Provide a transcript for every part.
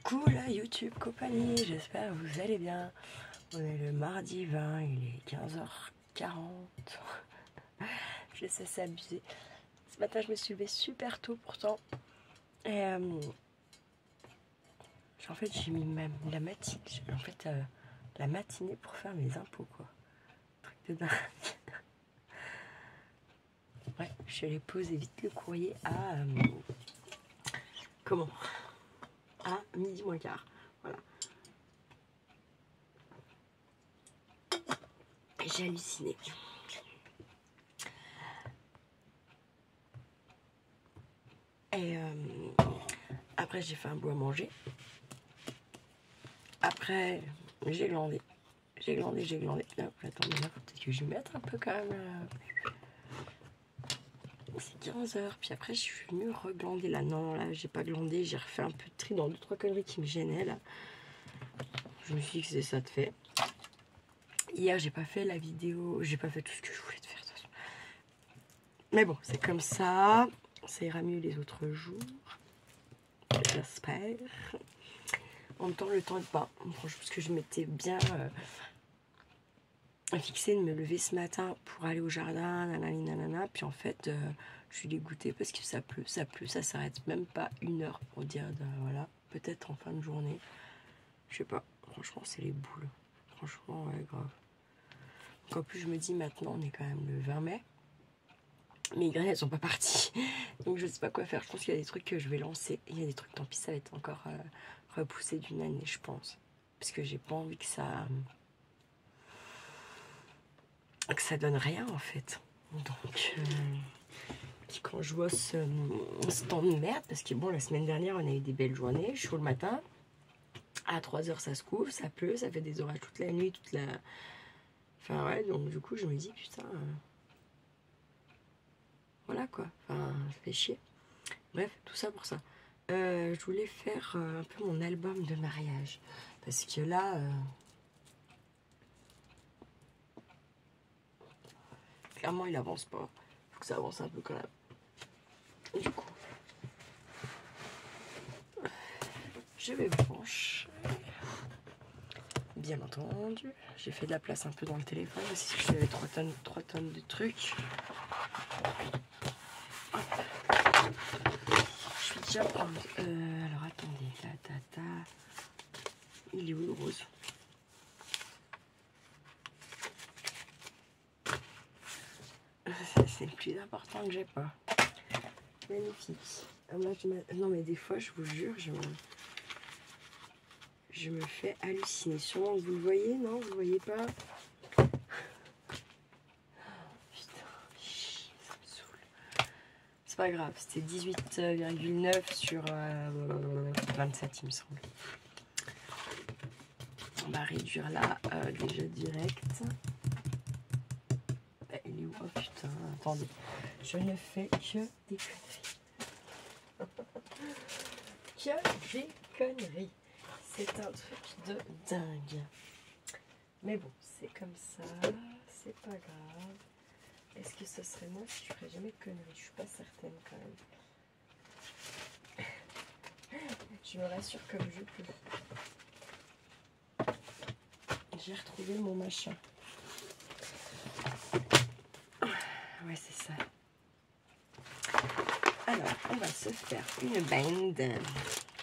Coucou la YouTube compagnie, j'espère que vous allez bien. On est le mardi 20, il est 15h40. Je sais, c'est abusé. Ce matin, je me suis levée super tôt pourtant. Et en fait, j'ai mis la matinée, la matinée pour faire mes impôts, quoi. Truc de dingue. Ouais, je suis allée poser vite le courrier à... comment ? À midi moins quart. Voilà. Et j'ai halluciné. Et après, j'ai fait un bout à manger. Après, j'ai glandé. J'ai glandé. Attends, mais là, faut peut-être que je vais mettre un peu quand même. C'est 15h. Puis après, je suis venue reglander là. Non, là, j'ai pas glandé. J'ai refait un peu de tri dans 2-3 conneries qui me gênaient là. Je me suis dit que c'est ça de fait. Hier, j'ai pas fait la vidéo. J'ai pas fait tout ce que je voulais te faire. Mais bon, c'est comme ça. Ça ira mieux les autres jours. J'espère. En même temps, le temps n'est pas. Franchement, parce que je m'étais bien fixée de me lever ce matin pour aller au jardin, nanana. Puis en fait, je suis dégoûtée parce que ça pleut, ça s'arrête même pas 1 heure pour dire, voilà, peut-être en fin de journée. Je sais pas, franchement, c'est les boules. Franchement, ouais, grave. Donc en plus, je me dis maintenant, on est quand même le 20 mai. Mes graines, elles sont pas parties. Donc je sais pas quoi faire. Je pense qu'il y a des trucs que je vais lancer. Il y a des trucs, tant pis, ça va être encore repoussé d'une année, je pense. Parce que j'ai pas envie que ça donne rien, en fait. Donc, puis quand je vois ce temps de merde, parce que bon, la semaine dernière, on a eu des belles journées, chaud le matin. À 3h, ça se couvre, ça pleut, ça fait des orages toute la nuit, Enfin, ouais, donc du coup, je me dis, putain... Voilà quoi, enfin, ça fait chier. Bref, tout ça pour ça. Je voulais faire un peu mon album de mariage. Parce que là, clairement, il avance pas. Il faut que ça avance un peu quand même. Du coup, je vais me pencher. Bien entendu. J'ai fait de la place un peu dans le téléphone aussi. Parce que j'avais 3 tonnes de trucs. Je suis déjà prendre. Alors attendez. Il est où le rose? C'est le plus important que j'ai pas. Magnifique. Là, non mais des fois, je vous jure, je me fais halluciner. Sûrement que vous le voyez, non? Vous le voyez pas? Putain, ça me saoule. C'est pas grave, c'était 18,9 sur 27, il me semble. On va réduire là, déjà direct. Il est où? Oh putain, attendez. Je ne fais que des conneries. C'est un truc de dingue. Mais bon, c'est comme ça. C'est pas grave. Est-ce que ce serait moi si je ferais jamais de conneries? Je suis pas certaine quand même. Je me rassure comme je peux. J'ai retrouvé mon machin. Ouais, c'est ça. Alors, on va se faire une bande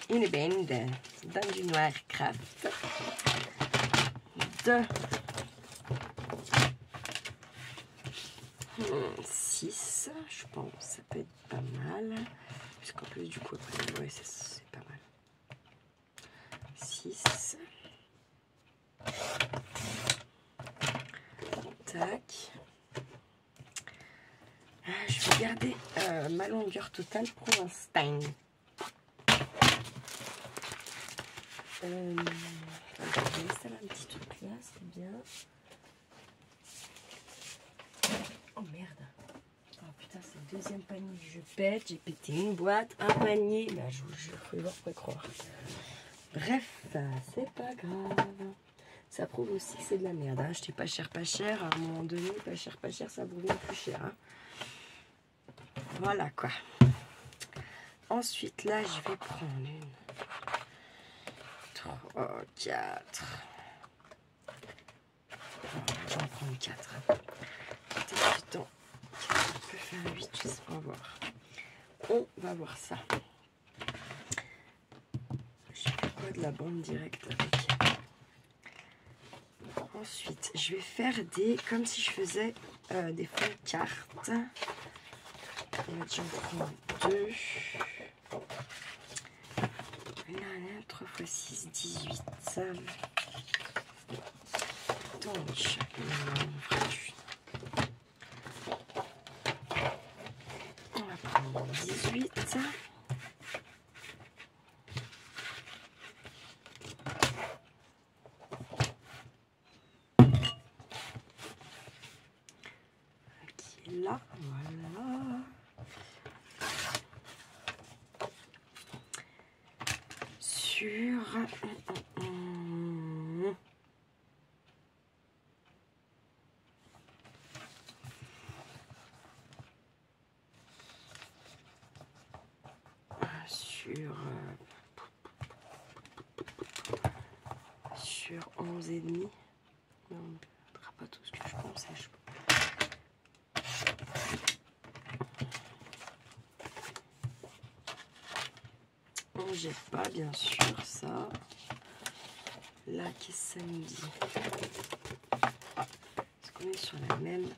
dans du noir craft de 6, je pense, ça peut être pas mal, puisqu'en plus du coup après, ouais, c'est pas mal. 6, tac. Je vais garder ma longueur totale pour l'instant. Je vais installer un petit truc là, c'est bien. Oh merde. Oh putain, c'est le deuxième panier que je pète. J'ai pété une boîte, un panier. Là, je vous jure, faut y voir pour y croire. Bref, c'est pas grave. Ça prouve aussi que c'est de la merde. Hein. Acheter pas cher, à un moment donné, pas cher, ça vous revient plus cher. Hein. Voilà quoi. Ensuite, là, je vais prendre Oh, 4. Je vais en prendre 4. Peut-être du temps. On peut faire 8, je sais pas voir. On va voir ça. Je fais quoi de la bande directe avec. Ensuite, je vais faire des, comme si je faisais des fonds de cartes. On va déjà en prendre 2. Là, 3 x 6, 18. Donc, on va prendre 18. Qui est là, voilà. Sur sur 11 et demi. Non, on ne fera pas tout ce que je pensais. On jette pas, bien sûr, ça. Là, qu'est-ce que ça nous dit? Est-ce qu'on est sur la même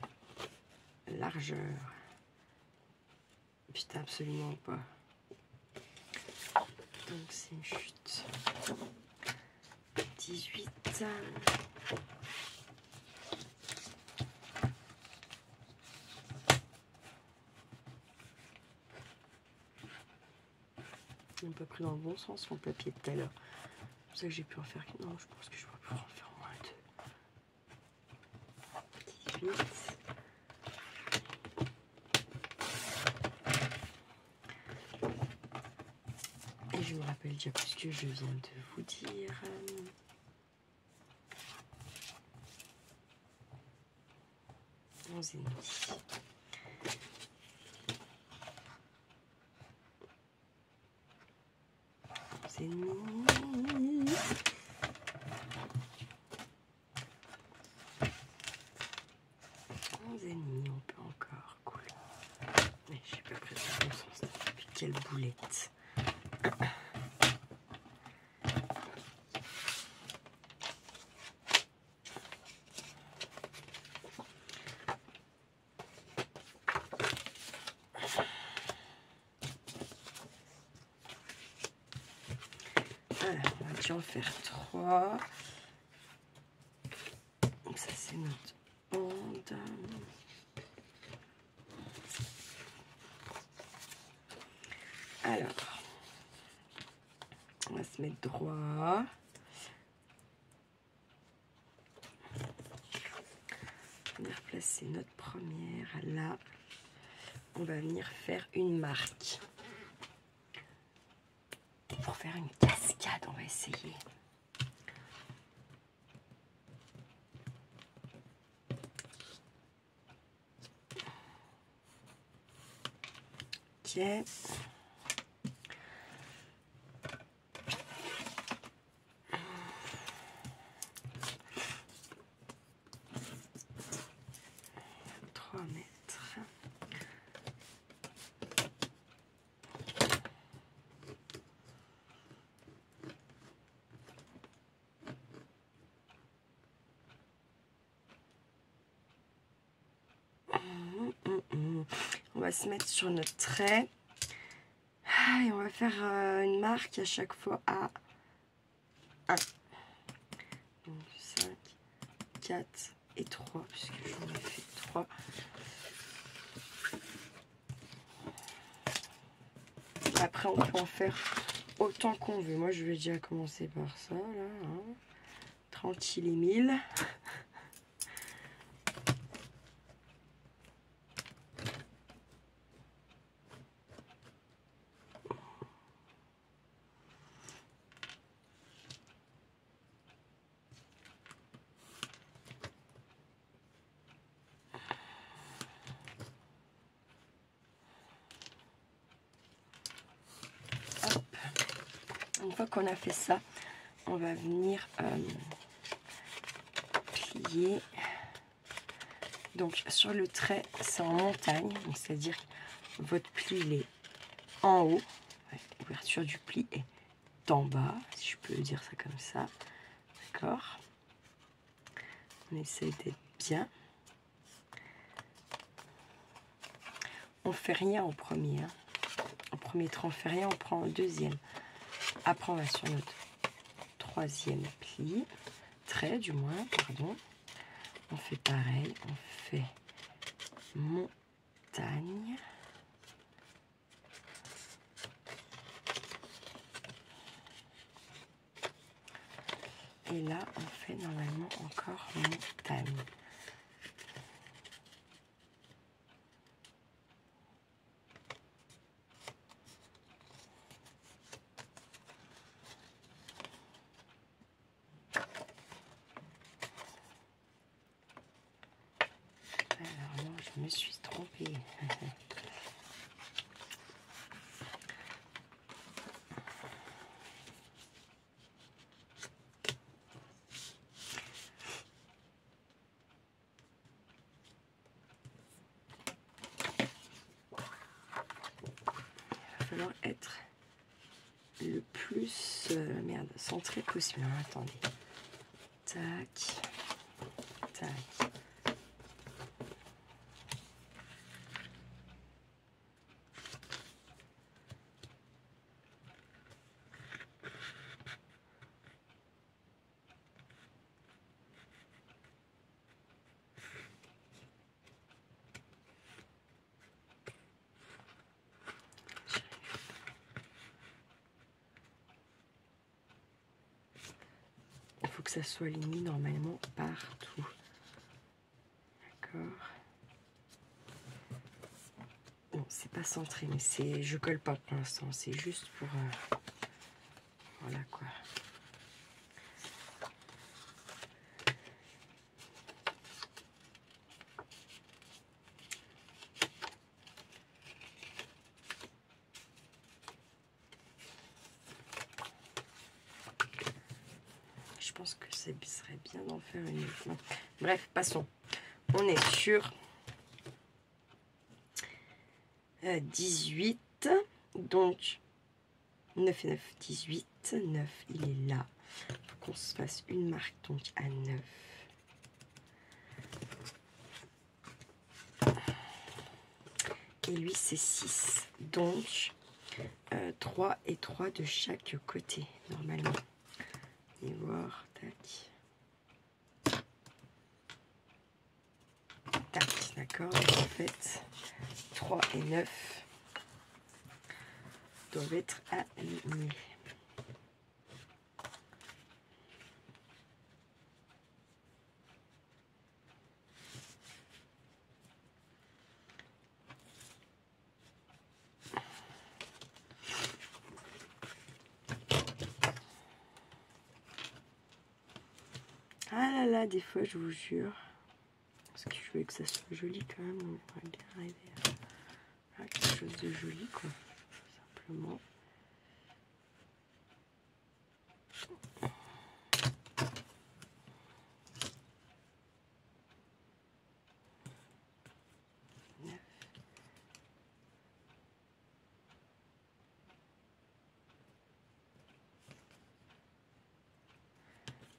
largeur? Putain, absolument pas. Donc, c'est une chute. 18. Un peu pris dans le bon sens mon papier de tout à l'heure. C'est pour ça que j'ai pu en faire. Non, je pense que je vais pouvoir en faire moins 2. 18. Et je me rappelle déjà plus que je viens de vous dire. 11 et demi. 11 et demi. 11 et demi, on peut encore. Cool. Mais j'ai pas pris dans le bon sens. Puis quelle boulette. Voilà, on va déjà en faire 3. Donc ça c'est notre bande. Alors, on va se mettre droit. On va replacer notre première là. On va venir faire une marque. Pour faire une cascade, on va essayer. Ok. 3 mètres. On va se mettre sur notre trait. Et on va faire une marque à chaque fois à 1. Donc 5, 4 et 3, puisque j'en ai fait 3. Après, on peut en faire autant qu'on veut. Moi, je vais déjà commencer par ça, là. Hein. Tranquille et mille. Une fois qu'on a fait ça, on va venir plier. Donc sur le trait, c'est en montagne, c'est-à-dire que votre pli il est en haut, l'ouverture du pli est en bas, si je peux dire ça comme ça, d'accord. On essaie d'être bien. On fait rien au premier, hein. Au premier trait on fait rien, on prend un deuxième. Après on va sur notre troisième pli, trait du moins, pardon. On fait pareil, on fait montagne. Et là, on fait normalement encore montagne. Alors non, je me suis trompée. Il va falloir être le plus centré possible. Attendez. Tac. Tac. Il faut que ça soit aligné normalement partout. D'accord. Bon, c'est pas centré, mais c'est, je colle pas pour l'instant. C'est juste pour, voilà quoi. Je pense que ça serait bien d'en faire une autre. Non. Bref, passons. On est sur 18. Donc, 9 et 9, 18. 9, il est là. Il faut qu'on se fasse une marque donc à 9. Et lui, c'est 6. Donc, 3 et 3 de chaque côté, normalement. Et voir, tac. Tac, d'accord. En fait, 3 et 9 doivent être alignés. Ah là là, des fois, je vous jure, parce que je veux que ça soit joli quand même, on va bien arriver à quelque chose de joli, quoi, simplement.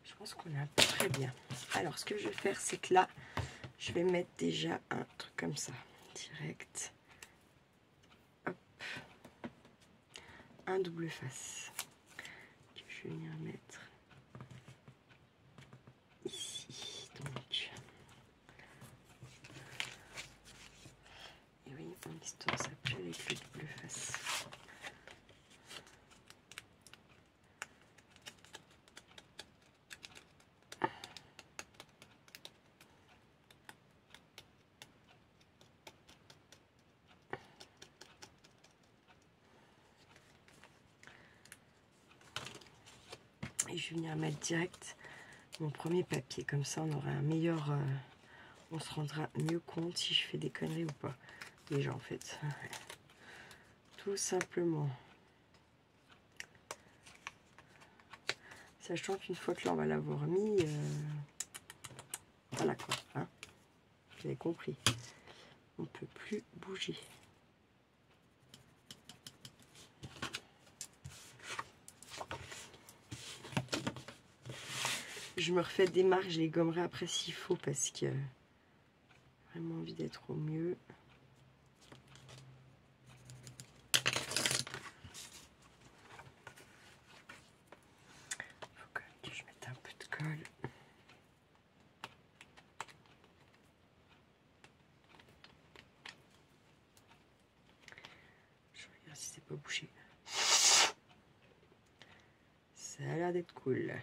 Je pense qu'on est à peu près bien. Alors, ce que je vais faire, c'est que là, je vais mettre déjà un truc comme ça, direct. Hop. Un double face. Que je vais venir mettre ici. Donc. Et oui, mon histoire s'appelle avec le double face. Et je vais venir mettre direct mon premier papier. Comme ça, on aura un meilleur... on se rendra mieux compte si je fais des conneries ou pas. Déjà, en fait. Tout simplement. Sachant qu'une fois que là on va l'avoir mis, voilà quoi, hein. Vous avez compris. On ne peut plus bouger. Je me refais des marques, je les gommerai après s'il faut parce que j'ai vraiment envie d'être au mieux. Il faut quand même que je mette un peu de colle. Je regarde si c'est pas bouché. Ça a l'air d'être cool.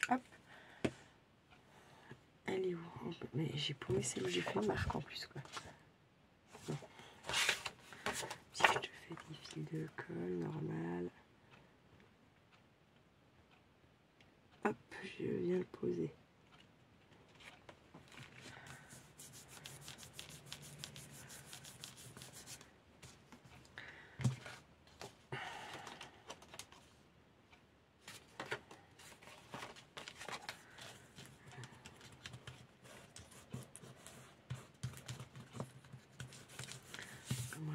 Hop. Elle est où? Mais j'ai paumé celle où j'ai fait marque en plus quoi. Non. Si je te fais des fils de colle normal. Hop, je viens le poser.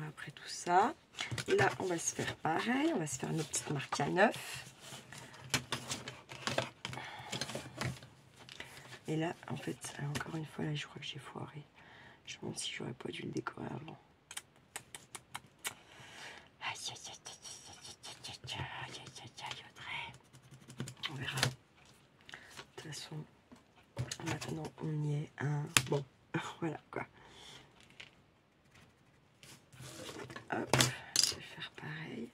Après tout ça, là on va se faire pareil, on va se faire nos petites marques à 9. Et là en fait, encore une fois là je crois que j'ai foiré. Je me demande si j'aurais pas dû le décorer avant. Aïe aïe aïe aïe aïe aïe aïe. On verra. De toute façon, maintenant on y est. Bon, voilà quoi. Hop, je vais faire pareil.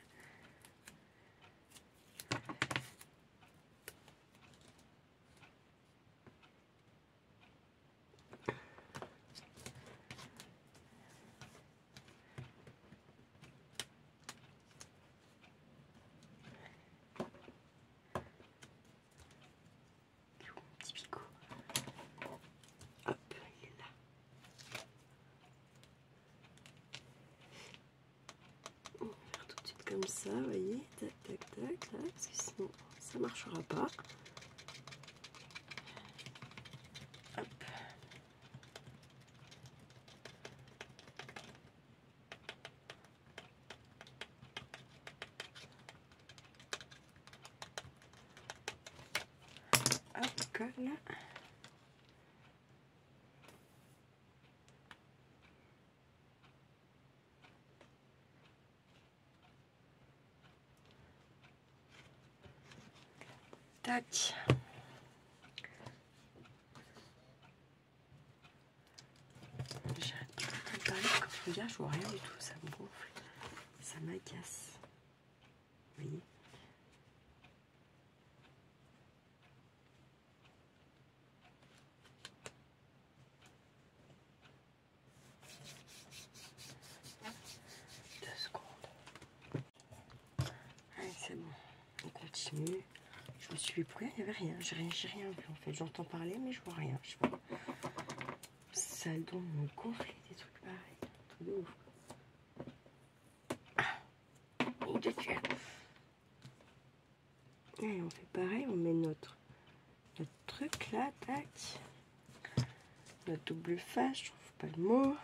Petit picot. Hop, il est là. On va faire tout de suite comme ça, vous voyez, tac tac tac, là, parce que sinon ça marchera pas. Hop. Hop, colle. Tac. J'ai un petit peu préparé, quand je regarde, je vois rien du tout, ça me gonfle, ça m'agace. Vous voyez? Allez, c'est bon. On continue. Je me suis pour rien, il n'y avait rien. J'ai rien vu en fait. J'entends parler, mais je vois rien. Je sais pas. Ça a le don de me gonfler des trucs pareils. Tout de ouf. Allez, on fait pareil. On met notre truc là. Tac. Notre double face. Je trouve pas le mot.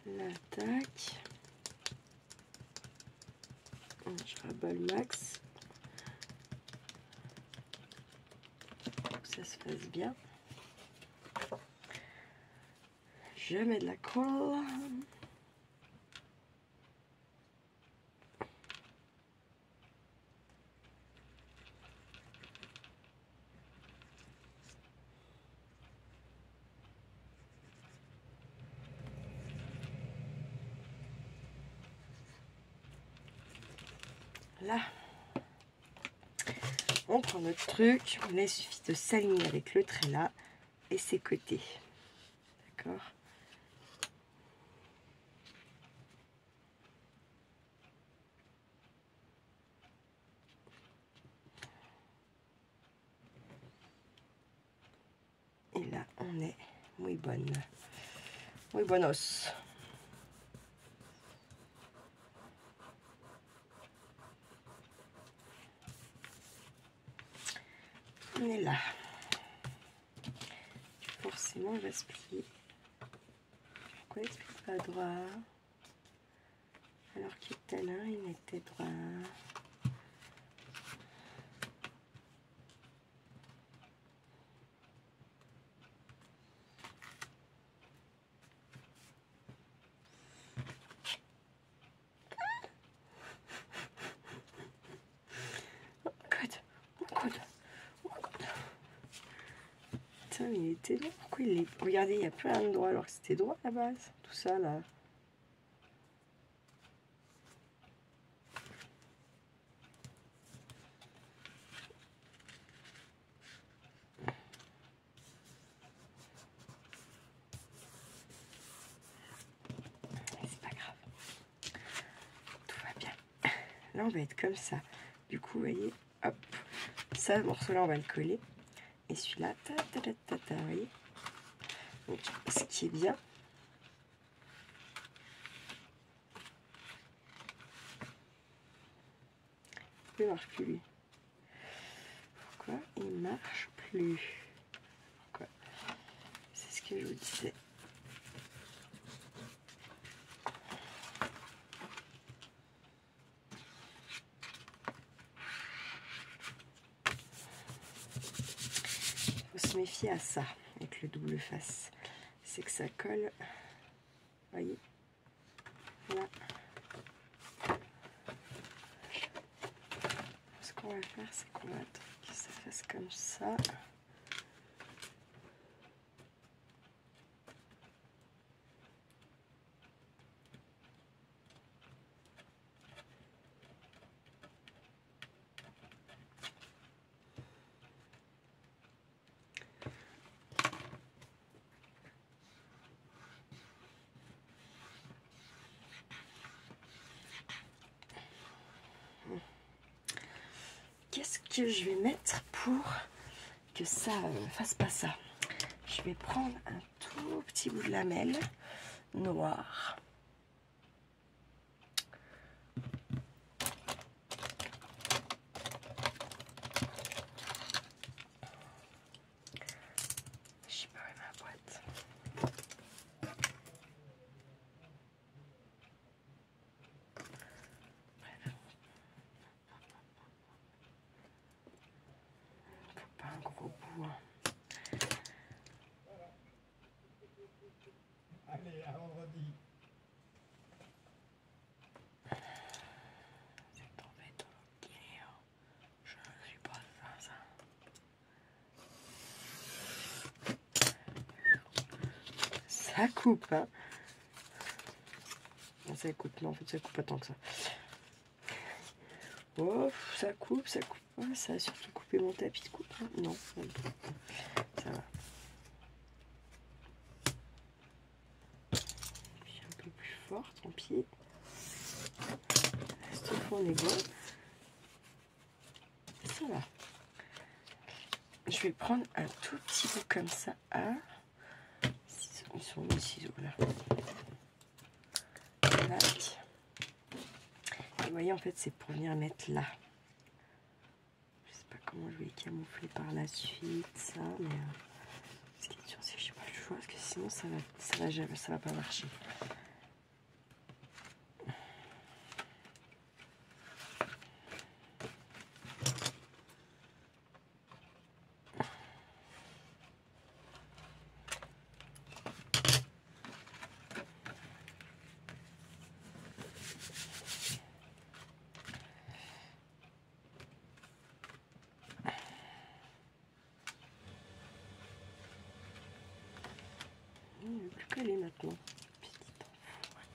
L'attaque. Je rabats le max pour que ça se fasse bien. Je mets de la colle. Là, on prend notre truc, il suffit de s'aligner avec le trait là et ses côtés. D'accord? on est muy bonne. Muy buenos. On est là. Forcément, il va se plier. Pourquoi il ne se plie pas droit? Alors qu'il était là, il était droit. Mais il était là. Pourquoi il est... Regardez, il n'y a plus un endroit alors que c'était droit à la base. Tout ça là. C'est pas grave. Tout va bien. Là, on va être comme ça. Du coup, vous voyez, hop. Ça, morceau-là, on va le coller. Et celui-là, vous voyez. Donc, ce qui est bien. Il ne marche plus, lui. Pourquoi il ne marche plus? Pourquoi? C'est ce que je vous disais. Il faut se méfier à ça, avec le double face. C'est que ça colle. Voyez, là. Ce qu'on va faire, c'est qu'on va attendre que ça fasse comme ça. Qu'est-ce que je vais mettre pour que ça fasse pas ça? Je vais prendre un tout petit bout de lamelle noire. Je sais pas où est ma boîte. Faut pas un gros bout. Hein. Allez, à vendredi. C'est embêtant. Je ne suis pas ça. Ça coupe, hein. Non, ça coupe, non, en fait, ça coupe pas tant que ça. Oh, ça coupe pas. Ça a surtout coupé mon tapis de coupe. Hein. Non, ça va. Puis un peu plus fort, tant pis. Reste au fond, on est bon. Ça va. Je vais prendre un tout petit bout comme ça. Ah. Ils sont les ciseaux là. Tac. Et vous voyez, en fait, c'est pour venir mettre là. Je sais pas comment je vais camoufler par la suite ça, mais ce qui est sûr, c'est que j'ai pas le choix, parce que sinon ça va pas marcher. Il ne veut plus coller maintenant. Petit enfoiré.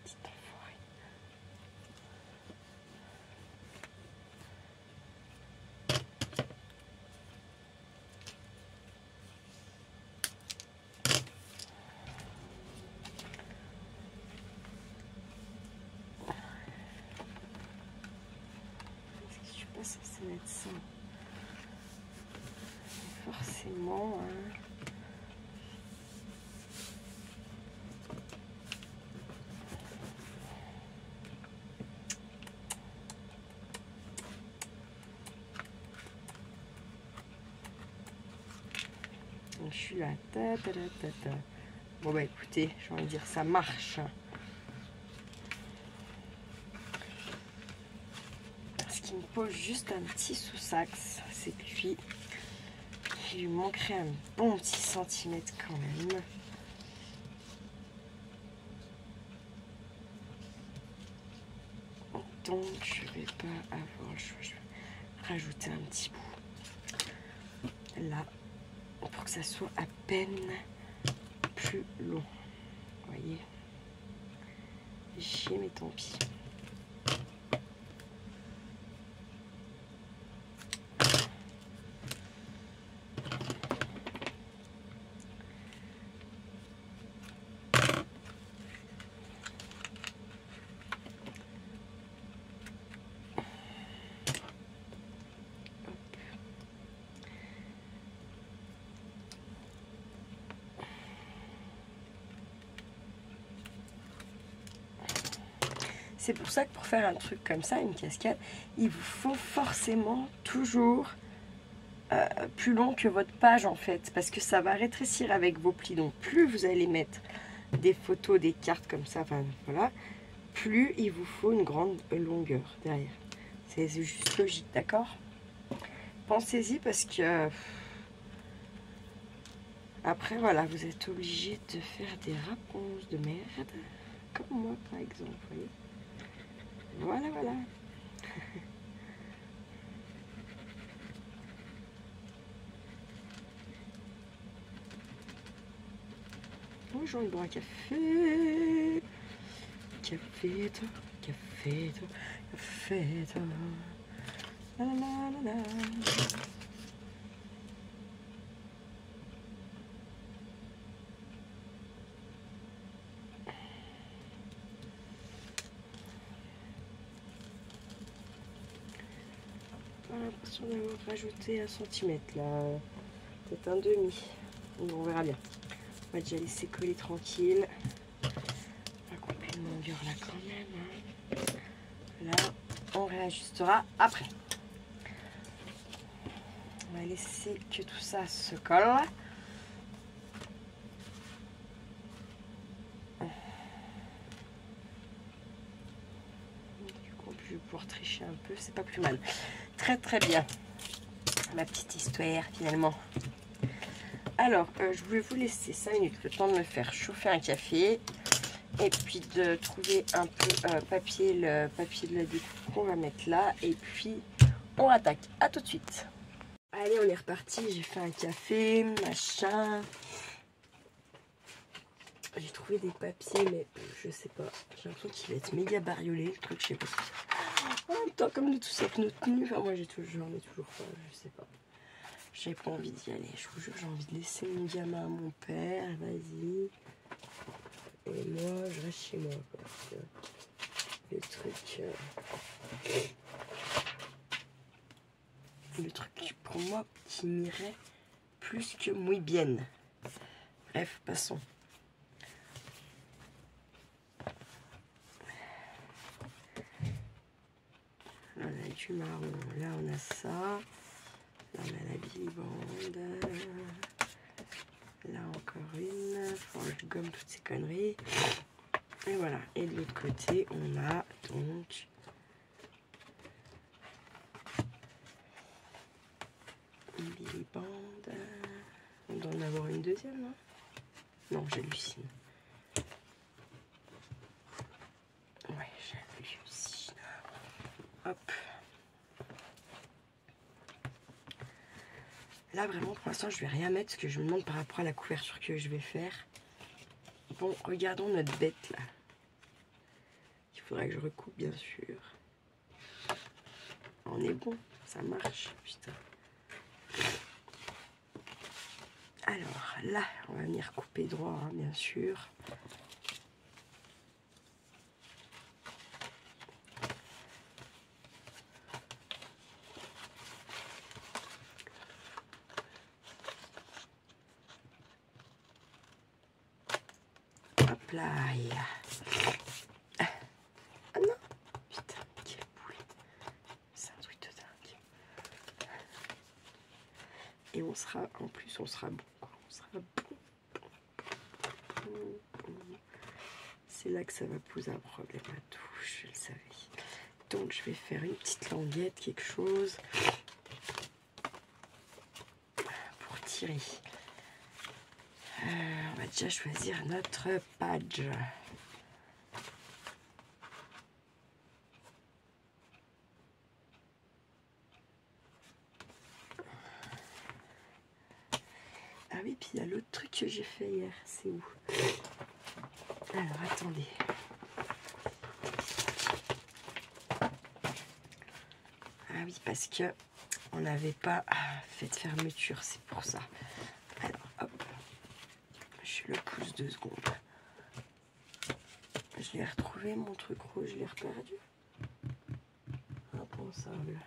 Petit enfoiré. Est-ce que je suis pas censée mettre ça? Forcément. forcément. Hein. Donc, je suis là. Ta, ta, ta, ta, ta. Bon, bah écoutez, j'ai envie de dire, ça marche. Ce qui me pose juste un petit sous-saxe, c'est que lui, il lui manquerait un bon petit centimètre quand même. Donc, je vais pas avoir le choix. Je vais rajouter un petit bout là pour que ça soit à peine plus long. Vous voyez, chier, mais tant pis. C'est pour ça que pour faire un truc comme ça, une cascade, il vous faut forcément toujours plus long que votre page en fait, parce que ça va rétrécir avec vos plis. Donc plus vous allez mettre des photos, des cartes comme ça, enfin voilà, plus il vous faut une grande longueur derrière. C'est juste logique, d'accord? Pensez-y parce que après voilà, vous êtes obligé de faire des réponses de merde, comme moi par exemple, vous voyez. Voilà, voilà. Bonjour, il boit un café. Café, toi, café, toi, café, toi. La la la la. J'ai l'impression d'avoir rajouté un centimètre là, peut-être un demi. Bon, on verra bien. On va déjà laisser coller tranquille. On va couper une longueur là quand même. Hein. Là, on réajustera après. On va laisser que tout ça se colle. Du coup, je vais pouvoir tricher un peu, c'est pas plus mal. Très très bien. Ma petite histoire finalement. Alors, je voulais vous laisser 5 minutes, le temps de me faire chauffer un café. Et puis de trouver un peu le papier de la découpe qu'on va mettre là. Et puis, on attaque. À tout de suite. Allez, on est reparti. J'ai fait un café, machin. J'ai trouvé des papiers, mais je sais pas. J'ai l'impression qu'il va être méga bariolé, le truc, je sais pas. En même temps, comme de tout ça que nos tenues, enfin moi j'en ai toujours pas, je sais pas. J'ai pas envie d'y aller, je vous jure, j'ai envie de laisser mon gamin à mon père, vas-y. Et moi, je reste chez moi, quoi. Parce que le truc pour moi qui m'irait plus que muy bien. Bref, passons. Là, on a du marron, là on a ça, là on a la bilibande, là encore une, faut que je gomme toutes ces conneries. Et voilà, et de l'autre côté, on a donc une bilibande. On doit en avoir une deuxième, hein? Non, j'hallucine. Ouais, j'hallucine. Hop. Là, vraiment, pour l'instant, je vais rien mettre, ce que je me demande par rapport à la couverture que je vais faire. Bon, regardons notre bête, là. Il faudrait que je recoupe, bien sûr. On est bon, ça marche, putain. Alors, là, on va venir couper droit, hein, bien sûr. Hop là. Ah non. Putain, quelle boule. C'est un truc de dingue. Et on sera, en plus, on sera bon. On sera bon. C'est là que ça va poser un problème à tout, je le savais. Donc je vais faire une petite languette, quelque chose pour tirer. On va déjà choisir notre badge. Ah oui, puis il y a l'autre truc que j'ai fait hier, c'est où? Alors attendez. Ah oui, parce que on n'avait pas fait de fermeture, c'est pour ça. Alors hop, je le pousse 2 secondes. Je l'ai retrouvé mon truc rouge, je l'ai reperdu. Impensable.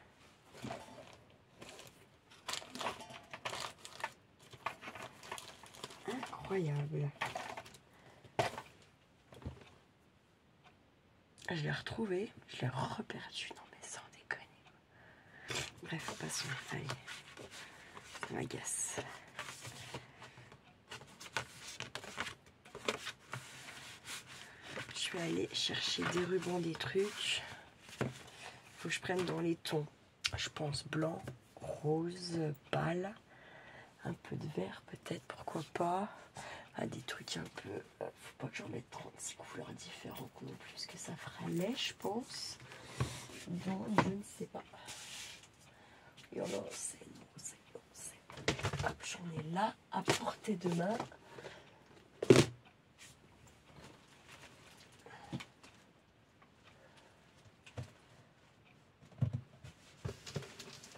Incroyable. Je l'ai retrouvé, je l'ai reperdu. Non mais sans déconner. Bref, passons. Allez, ça m'agace. Je vais aller chercher des rubans, des trucs. Faut que je prenne dans les tons. Je pense blanc, rose, pâle. Un peu de vert peut-être, pourquoi pas. Ah, des trucs un peu... faut pas que j'en mette 36 couleurs différentes non plus, que ça fera laid, je pense. Donc, je ne sais pas. Et on sait. Hop, j'en ai là, à portée de main.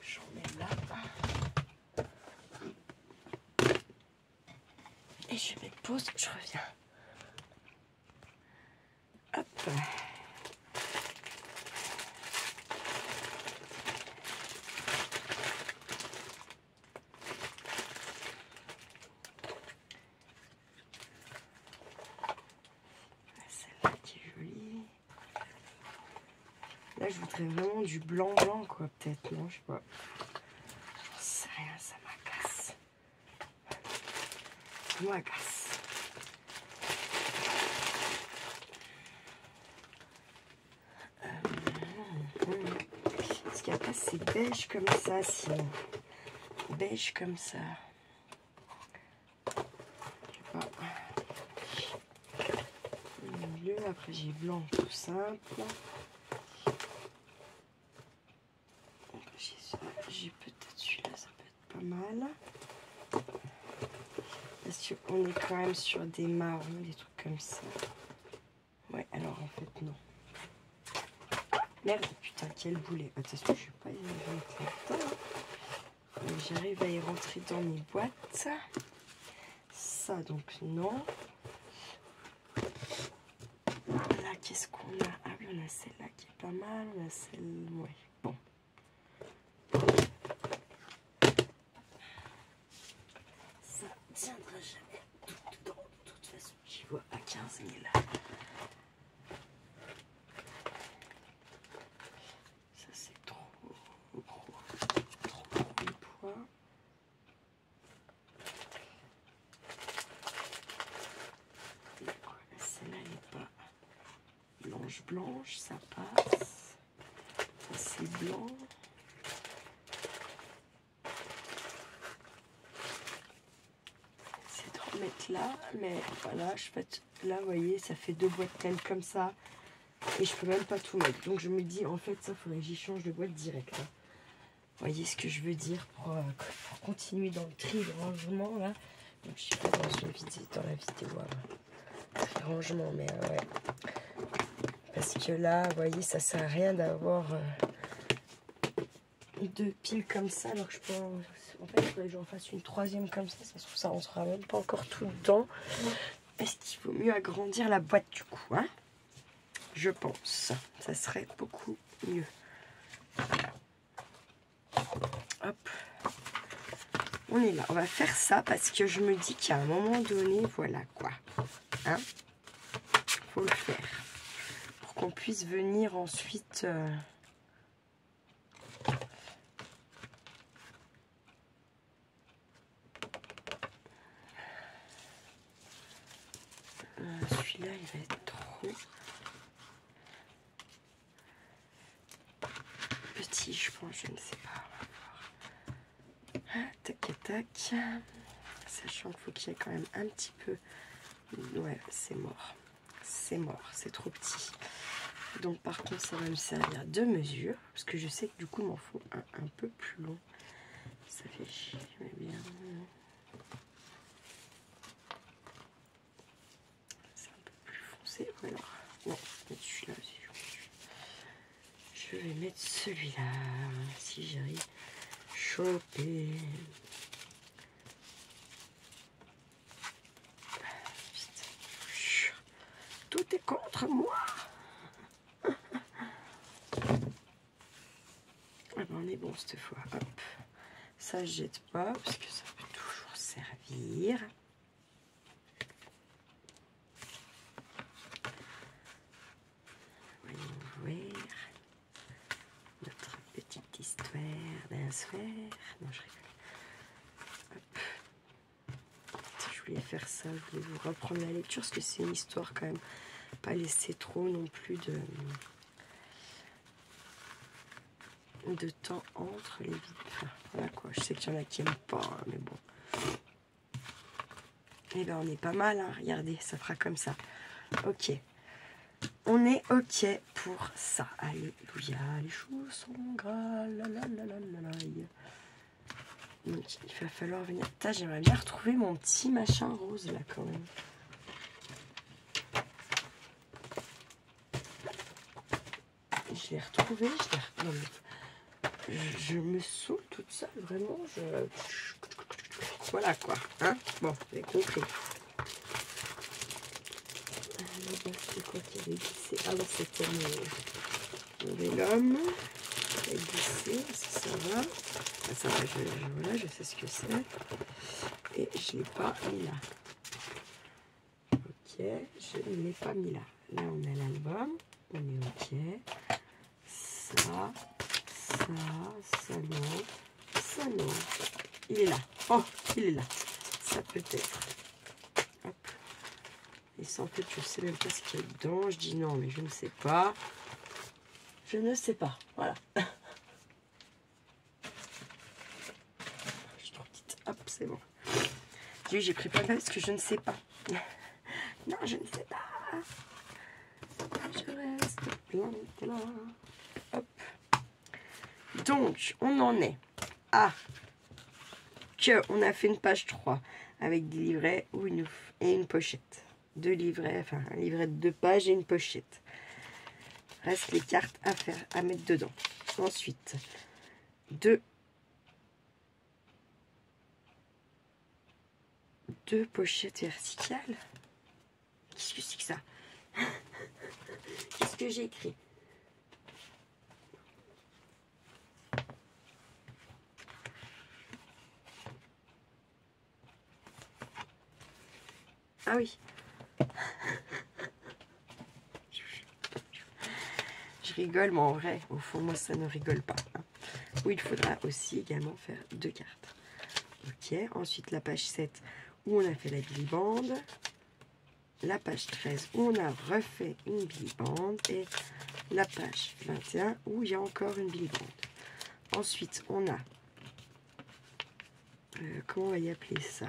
J'en ai là. Et je vais mettre pause, je reviens. Hop. Celle-là qui est jolie. Là, je voudrais vraiment du blanc, quoi, peut-être, non, je sais pas. J'en sais rien, ça m'agace. Ça m'agace. Parce qu'après, c'est beige comme ça, sinon. Beige comme ça. Je sais pas. Le milieu, après, j'ai blanc tout simple. J'ai peut-être celui-là, ça peut être pas mal. Parce qu'on est quand même sur des marrons, des trucs comme ça. Ouais, alors en fait, non. Merde, putain, quel boulet. De toute façon, je ne vais pas y mettre là-dedans. Mais j'arrive à y rentrer dans mes boîtes. Ça, donc, non. Là, qu'est-ce qu'on a? Ah oui, on a celle-là qui est pas mal. On a celle... Ouais, bon. Ça ne tiendra jamais tout dedans. De toute façon, j'y vois à 15 000. Ça, c'est trop gros. Trop de poids. Celle-là, elle n'est pas blanche, ça passe. Ça, c'est blanc. C'est de remettre là, mais voilà, je fais là, vous voyez, ça fait 2 boîtes pleines comme ça. Et je peux même pas tout mettre. Donc je me dis, en fait, ça, faudrait que j'y change de boîte direct. Hein. Vous voyez ce que je veux dire pour continuer dans le tri de rangement, là. Donc je suis pas dans la vidéo, tri rangement, mais ouais. Parce que là, vous voyez, ça sert à rien d'avoir 2 piles comme ça, alors que je peux... En fait, il faudrait que j'en fasse une 3e comme ça. Ça se trouve, ça on sera même pas encore tout dedans. Est-ce qu'il vaut mieux agrandir la boîte du coup, hein? Je pense. Ça serait beaucoup mieux. Hop. On est là. On va faire ça parce que je me dis qu'à un moment donné, voilà quoi. Hein? faut le faire. Pour qu'on puisse venir ensuite... celui-là, il va être trop petit, je pense, je ne sais pas. Ah, tac, tac. Sachant qu'il faut qu'il y ait quand même un petit peu... Ouais, c'est mort. C'est mort, c'est trop petit. Donc par contre, ça va me servir de mesure. Parce que je sais que du coup, il m'en faut un peu plus long. Ça fait chier, mais bien... C'est un peu plus foncé. Alors, non, celui-là aussi. Je vais mettre celui-là. Si j'arrive à choper... Tout est contre moi. Ah ben on est bon cette fois. Hop. Ça je jette pas parce que ça peut toujours servir. Voyons voir notre petite histoire d'un soir. Non, je rigole. Hop. Je voulais faire ça, je voulais vous reprendre la lecture parce que c'est une histoire quand même. Pas laisser trop non plus de temps entre les vidéos. Enfin, voilà quoi, je sais qu'il y en a qui n'aiment pas, hein, mais bon. Et ben on est pas mal, hein. Regardez, ça fera comme ça. Ok. On est ok pour ça. Alléluia, les choses sont gras. Donc il va falloir venir. J'aimerais bien retrouver mon petit machin rose là quand même. Je l'ai retrouvé, non, mais je me saoule toute seule, vraiment. Voilà quoi. Hein, bon, vous avez compris. C'est quoi qui avait glissé? Ah bon, c'était mon vélum. Il a glissé, ça va. Ah, ça va, voilà, je sais ce que c'est. Et je ne l'ai pas mis là. Ok, je ne l'ai pas mis là. Là, on a l'album. On est ok. Ça non. Il est là. Oh, il est là. Ça peut être. Hop. Et ça, en fait, je ne sais même pas ce qu'il y a dedans. Je dis non, mais je ne sais pas. Je ne sais pas. Voilà. Je suis trop petite. Hop, c'est bon. J'ai pris plein de parce que je ne sais pas. Non, je ne sais pas. Je reste plante là. Hop. Donc, on en est à on a fait une page 3 avec des livrets et une pochette. 2 livrets, enfin un livret de 2 pages et une pochette. Reste les cartes à faire, à mettre dedans. Ensuite, 2 pochettes verticales. Qu'est-ce que c'est que ça? Qu'est-ce que j'ai écrit? Ah oui. Je rigole, mais en vrai, au fond, moi, ça ne rigole pas. Hein. Où il faudra aussi également faire 2 cartes. Ok, ensuite la page 7 où on a fait la billy-bande. La page 13 où on a refait une billy-bande. Et la page 21 où il y a encore une billy-bande. Ensuite, on a... comment on va y appeler ça?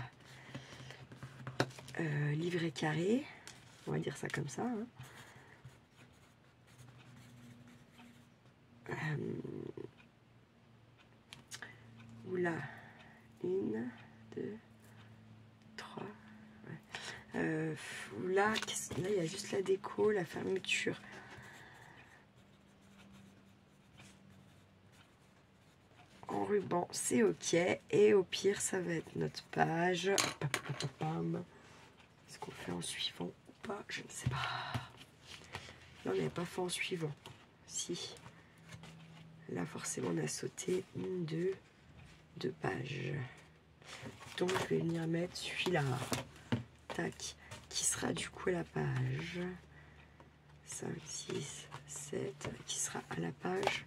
Livret carré. On va dire ça comme ça. Hein. Oula, 1, 2, 3. Ouais. Là, il y a juste la déco, la fermeture. En ruban, c'est ok. Et au pire, ça va être notre page. Est-ce qu'on fait en suivant ou pas? Je ne sais pas. Là, on n'avait pas fait en suivant. Si. Là, forcément, on a sauté 1, 2 pages. Donc, je vais venir mettre celui-là. Tac. Qui sera du coup la page 5, 6, 7, qui sera à la page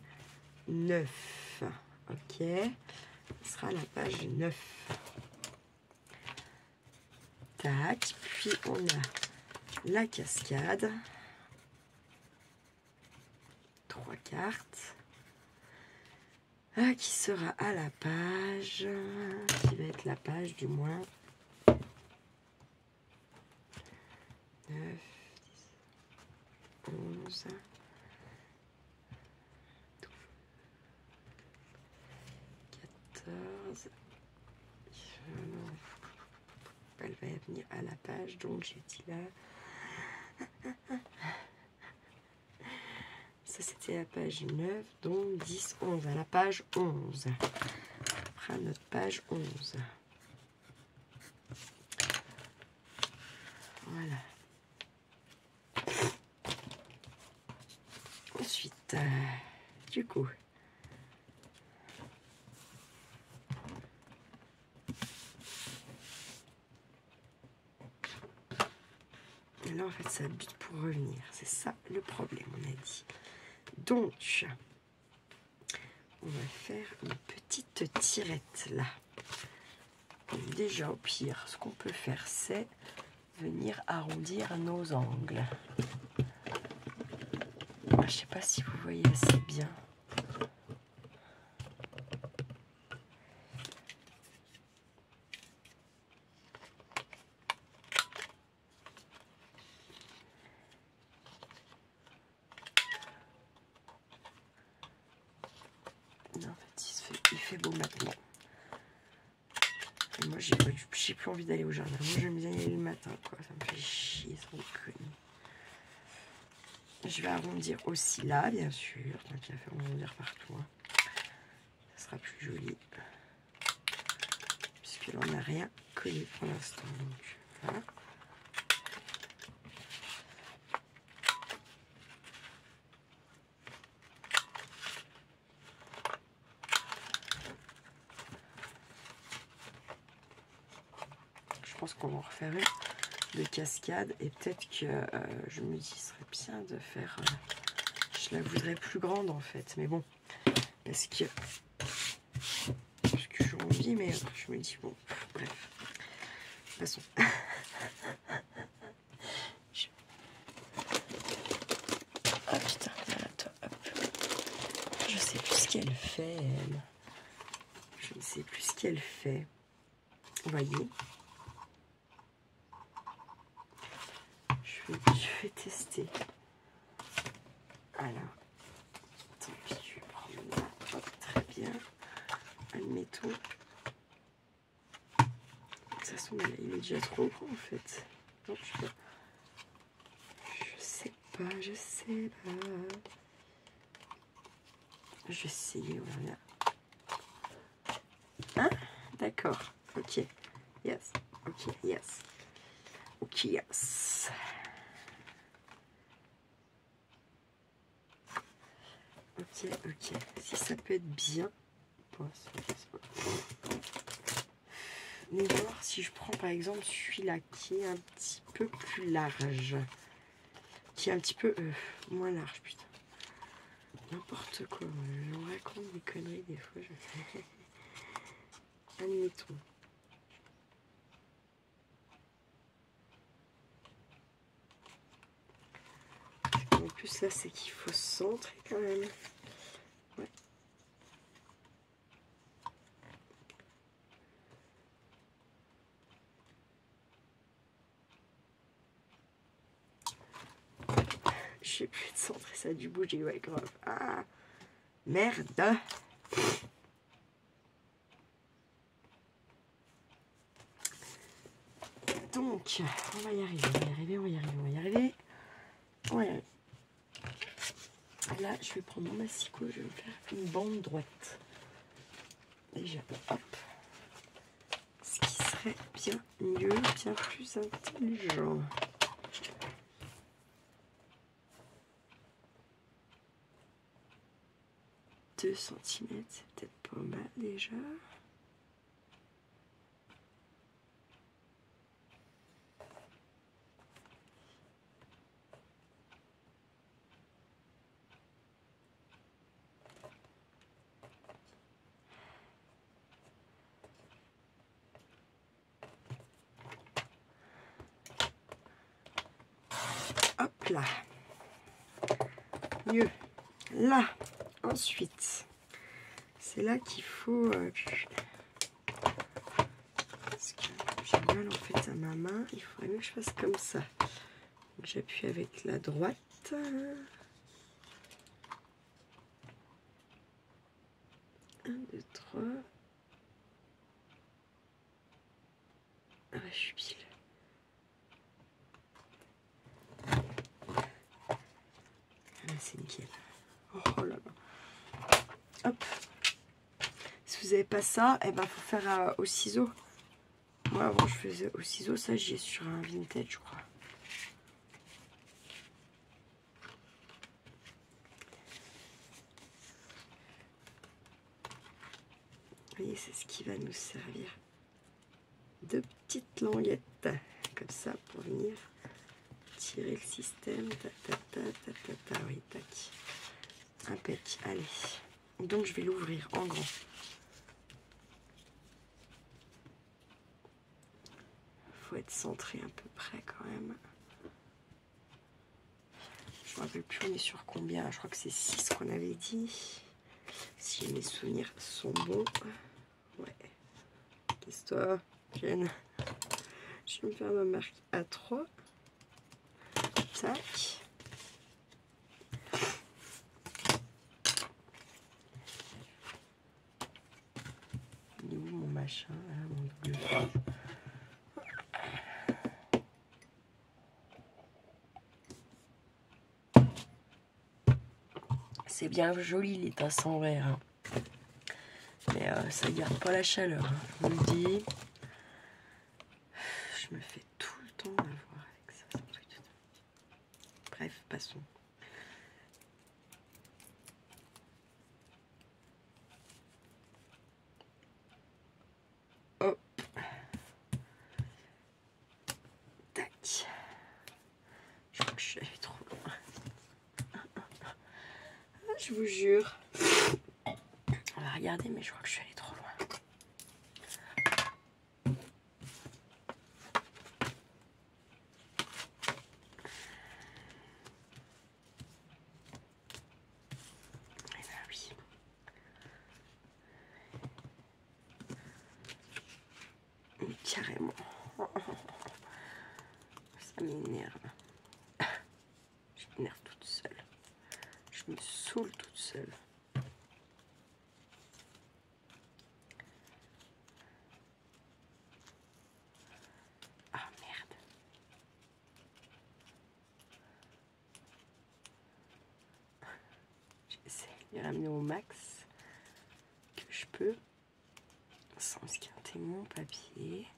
9. Ok, ce sera à la page 9. Tac, puis on a la cascade. 3 cartes. Qui sera à la page, qui va être la page du moins 9, 10, 11, 12, 14. Elle va venir à la page, donc j'ai dit là. Ça c'était la page 9, donc 10, 11, à la page 11. Après notre page 11. Voilà. Ensuite, du coup, là en fait ça bute pour revenir, c'est ça le problème, on a dit. Donc, on va faire une petite tirette là. Donc déjà au pire, ce qu'on peut faire c'est venir arrondir nos angles. Je sais pas si vous voyez assez bien. Non, en fait, il fait beau maintenant. Et moi, j'ai plus envie d'aller au jardin. Moi, j'aime bien y aller le matin, quoi. Ça me fait chier, sans connerie. Je vais arrondir aussi là, bien sûr. Donc, il va faire arrondir partout. Hein. Ça sera plus joli. Puisque là, on n'a rien collé pour l'instant. Donc, voilà. Je pense qu'on va en refaire une de cascade. Et peut-être que je me dis, ce serait bien de faire... je la voudrais plus grande, en fait. Mais bon, parce que j'ai envie, mais je me dis, bon, bref. De toute façon. Ah putain, toi, hop. Je sais plus ce qu'elle fait, elle. Je ne sais plus ce qu'elle fait. Vous voyez, je vais tester. Alors, tant pis, je vais prendre là. Hop, très bien. Admettons. De toute façon, il est déjà trop grand en fait. Donc, je sais pas. Je vais essayer, voilà. Hein? D'accord. Ok. Yes. Ok, yes. Ok, yes. Ok. Si ça peut être bien. Mais voir si je prends par exemple celui-là qui est un petit peu plus large. Qui est un petit peu moins large, putain. N'importe quoi. On raconte des conneries des fois. Admettons. En plus là c'est qu'il faut centrer quand même. Ouais. Je sais plus de centrer, ça a dû bouger, ouais grave. Ah merde. Donc on va y arriver. Là je vais prendre mon massicot, je vais me faire une bande droite. Déjà, hop. Ce qui serait bien mieux, bien plus intelligent. Deux centimètres, c'est peut-être pas mal déjà. là. Mieux. Là. Ensuite, c'est là qu'il faut... parce que j'ai mal en fait à ma main. Il faudrait mieux que je fasse comme ça. J'appuie avec la droite. 1, 2, 3. Ah, je suis pile. Ah, c'est nickel. Oh là là. Hop. Si vous n'avez pas ça, eh ben faut faire au ciseau. Moi avant je faisais au ciseau, ça j'y ai sur un vintage je crois. Vous voyez, c'est ce qui va nous servir. Deux petites languettes, comme ça, pour venir tirer le système. Ta, ta, ta, ta, ta, ta. Oui, tac. Impec. Allez. Donc, je vais l'ouvrir en grand. Faut être centré à peu près, quand même. Je ne me rappelle plus, on est sur combien. Je crois que c'est 6 qu'on avait dit. Si mes souvenirs sont bons. Ouais. Qu'est-ce-toi, Jen? Je vais me faire ma marque à 3. Tac. Il est où mon machin là, mon double feuille. C'est bien joli les tasses en verre. Hein. Mais ça garde pas la chaleur. Hein. Je vous le dis. Je me fais tout le temps avoir avec ça. Bref, passons. Hop. Tac. Je crois que je suis allée trop loin. Je vous jure. On va regarder, mais je crois que je suis allée trop loin. Eh ben oui. Mais carrément. Ça m'énerve. Je m'énerve toute seule. Je me saoule toute seule. Ah merde. J'essaie de ramener au max que je peux sans esquinter mon papier.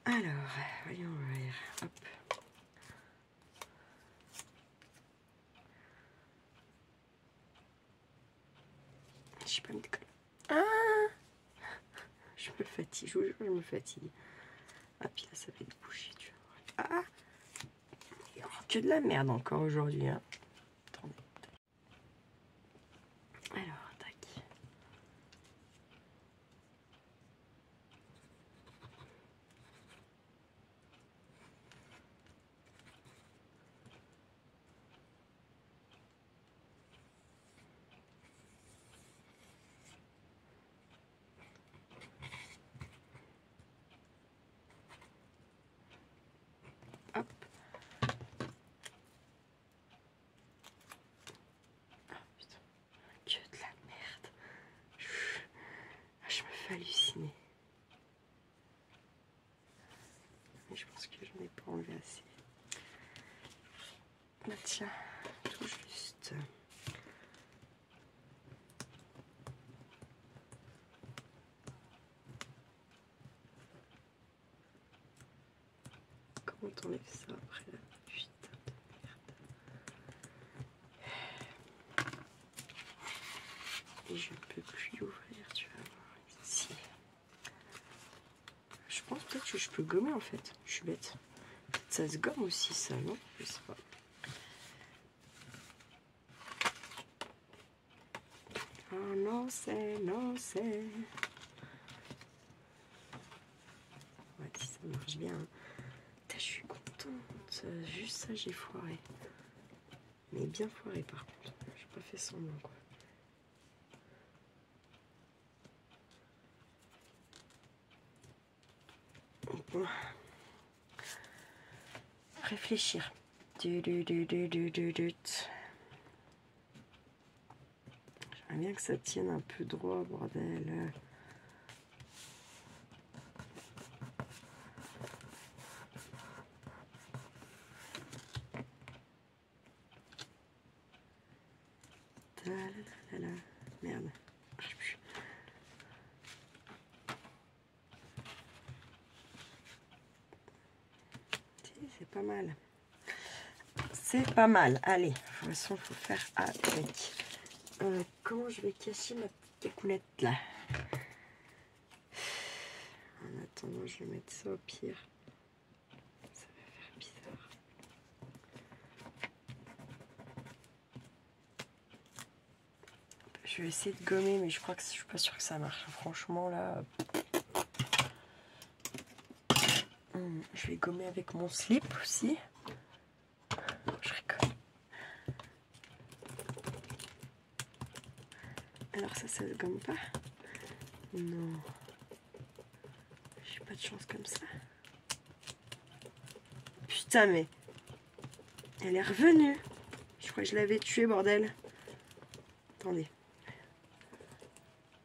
Alors, voyons voir. Hop. Je sais pas me décoller. Ah, je me fatigue, je vous jure, je me fatigue. Ah, puis là, ça va être bouché, tu vois. Ah, il y aura que de la merde encore aujourd'hui. Hein. Attendez. Alors, tac. Hop. Ah, putain. Que de la merde. Je me fais halluciner. Mais je pense que je n'ai pas enlevé assez. Bah tiens, tout juste. Comment t'enlèves ça après là? Putain de merde. Et je peux plus l'ouvrir, tu vas voir. Ici. Je pense peut-être que je peux gommer en fait. Je suis bête. Ça se gomme aussi ça, non? Je sais pas. Oh non c'est, non c'est. Ouais, si ça marche bien. Hein. je suis contente. Juste ça, j'ai foiré. Mais bien foiré par contre. J'ai pas fait semblant quoi. Bon. Réfléchir. J'aimerais bien que ça tienne un peu droit, bordel. Merde. C'est pas mal. C'est pas mal. Allez, de toute façon, il faut faire avec. Comment je vais cacher ma petite cacoulette là? En attendant, je vais mettre ça au pire. Ça va faire bizarre. Je vais essayer de gommer, mais je crois que je suis pas sûre que ça marche. Franchement, là... Je vais gommer avec mon slip aussi. Je rigole. Alors ça se gomme pas? Non. J'ai pas de chance comme ça. Putain, mais... Elle est revenue. Je crois que je l'avais tuée, bordel. Attendez.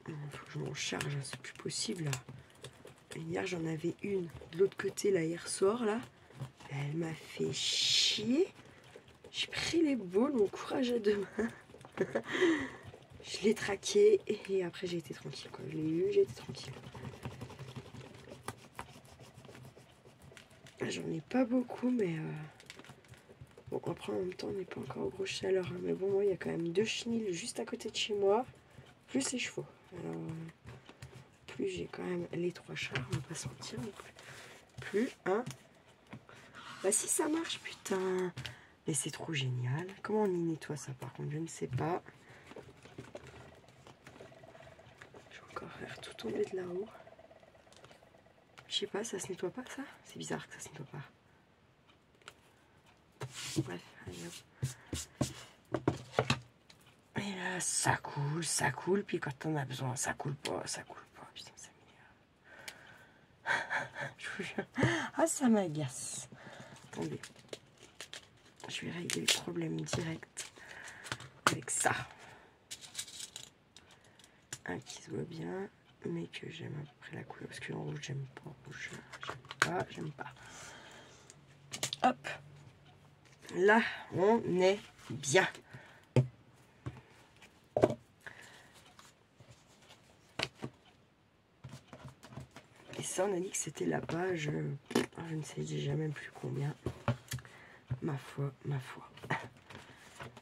Faut que je m'en charge, c'est plus possible, là. Hier, j'en avais une de l'autre côté, là, hier soir, là. Elle m'a fait chier. J'ai pris les boules, mon courage à deux mains. Je l'ai traqué et après, j'ai été tranquille, quoi. Je l'ai eu, j'ai été tranquille. J'en ai pas beaucoup, mais... Bon, après, en même temps, on n'est pas encore aux grosses chaleurs. Hein. Mais bon, moi, il y a quand même 2 chenilles juste à côté de chez moi. Plus les chevaux. Alors... Plus j'ai quand même les 3 chats, on va pas sortir non plus. Plus un. Bah si ça marche, putain. Mais c'est trop génial. Comment on y nettoie ça par contre, je ne sais pas. Je vais encore faire tout tomber de là-haut. Je sais pas, ça se nettoie pas ça? C'est bizarre que ça se nettoie pas. Bref, allez hop. Et là, ça coule, puis quand on a besoin, ça coule pas, ça coule pas. Putain, ça m'énerve. Je vous jure. Ah, ça m'agace. Attendez. Je vais régler le problème direct avec ça. Un qui se voit bien, mais que j'aime à peu près la couleur. Parce que en rouge, j'aime pas. Rouge, j'aime pas. Hop. Là, on est bien. Et ça, on a dit que c'était la page, je ne sais déjà même plus combien. Ma foi, ma foi.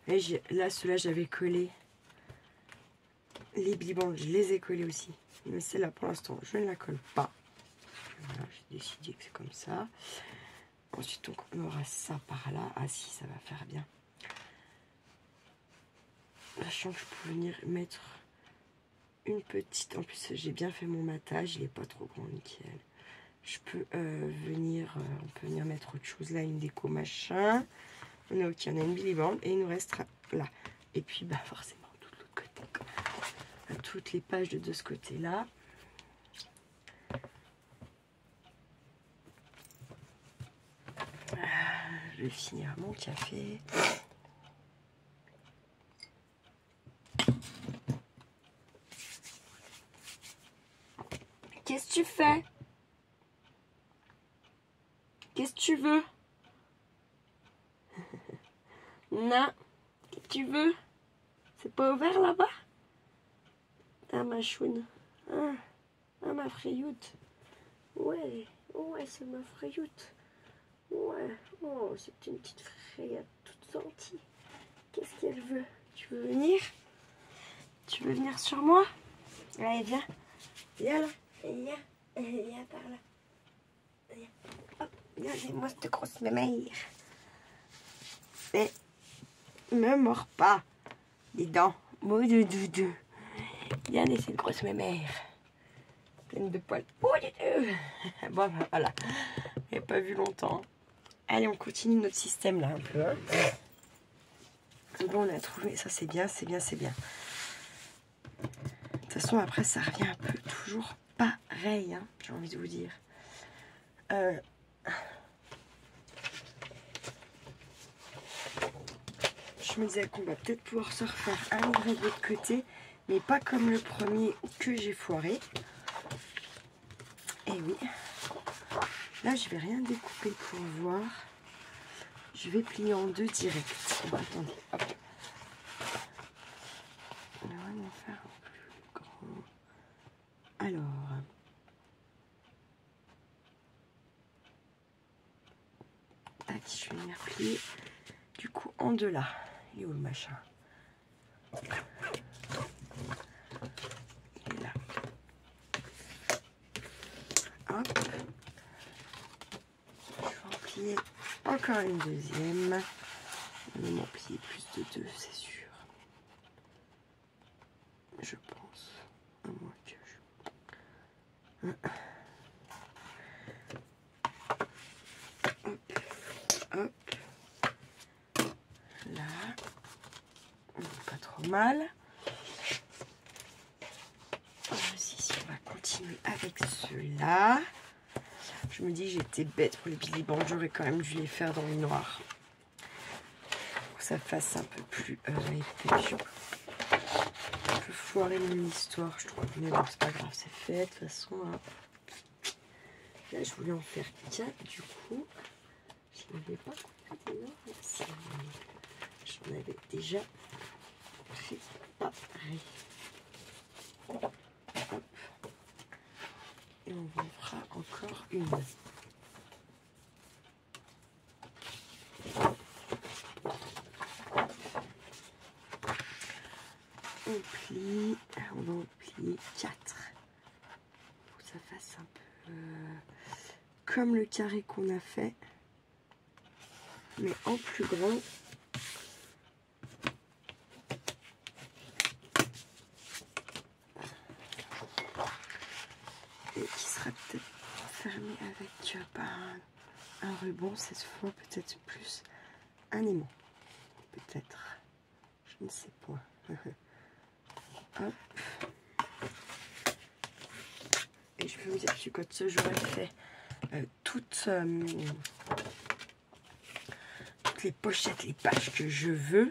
Et là, ceux-là, j'avais collé. Les bibans, je les ai collés aussi. Mais celle-là, pour l'instant, je ne la colle pas. Voilà, j'ai décidé que c'est comme ça. Ensuite, donc, on aura ça par là. Ah si, ça va faire bien. Sachant que je peux venir mettre une petite... En plus, j'ai bien fait mon matage. Il n'est pas trop grand, nickel. Je peux venir... on peut venir mettre autre chose là, une déco machin. On est ok, on a une bilibande et il nous restera là. Et puis, bah forcément, tout de l'autre côté. Quoi. À toutes les pages de ce côté-là. Je vais finir mon café. Qu'est-ce que tu fais? Qu'est-ce que tu veux? Non. Qu'est-ce que tu veux? C'est pas ouvert là-bas? Ah, ma choune. Ah, ma frayoute. Ouais, ouais, c'est ma frayoute. Ouais, oh, c'est une petite frayade toute gentille. Qu'est-ce qu'elle veut? Tu veux venir? Tu veux venir sur moi? Allez, viens. Viens là. Viens. Viens par là. Viens. Hop, regardez-moi cette grosse mémère. Et me mords pas. Dis donc. Bon, doudou. Regardez cette grosse mémère. Pleine de poils. Oh, bon, voilà. Je n'ai pas vu longtemps. Allez, on continue notre système là un peu. Hein. Bon, on a trouvé, ça c'est bien, c'est bien, c'est bien. De toute façon, après, ça revient un peu toujours pareil, hein, j'ai envie de vous dire. Je me disais qu'on va peut-être pouvoir se refaire un livret de l'autre côté, mais pas comme le premier que j'ai foiré. Et oui. Là, je vais rien découper pour voir. Je vais plier en deux direct. Oh, attendez, hop. On va vraiment faire un plus grand. Alors. Tac, je vais venir plier du coup en deux là. Il est où le machin? Il est là. Hop. Je vais en plier encore une deuxième. On va m'en plier plus de deux, c'est sûr. Je pense. À moins que je... Hop. Hop. Là. Pas trop mal. Ici, on va continuer avec ceux-là. Je me dis, j'étais bête pour les Billy Band, j'aurais quand même dû les faire dans le noir. Pour que ça fasse un peu plus épais. Je peux foirer mon histoire, je trouve. Mais bon, c'est pas grave, c'est fait. De toute façon, hein. Là, je voulais en faire 4, du coup. Je n'avais pas coupé des noirs. J'en avais déjà préparé. Hop. Et on en fera encore une. On plie, on va en plier 4. Pour que ça fasse un peu comme le carré qu'on a fait, mais en plus grand. Et qui sera peut-être fermé avec un ruban cette fois, peut-être plus un aimant. Peut-être. Je ne sais pas. Hop. Et je peux vous dire que quand j'aurais fait toutes les pochettes, les pages que je veux,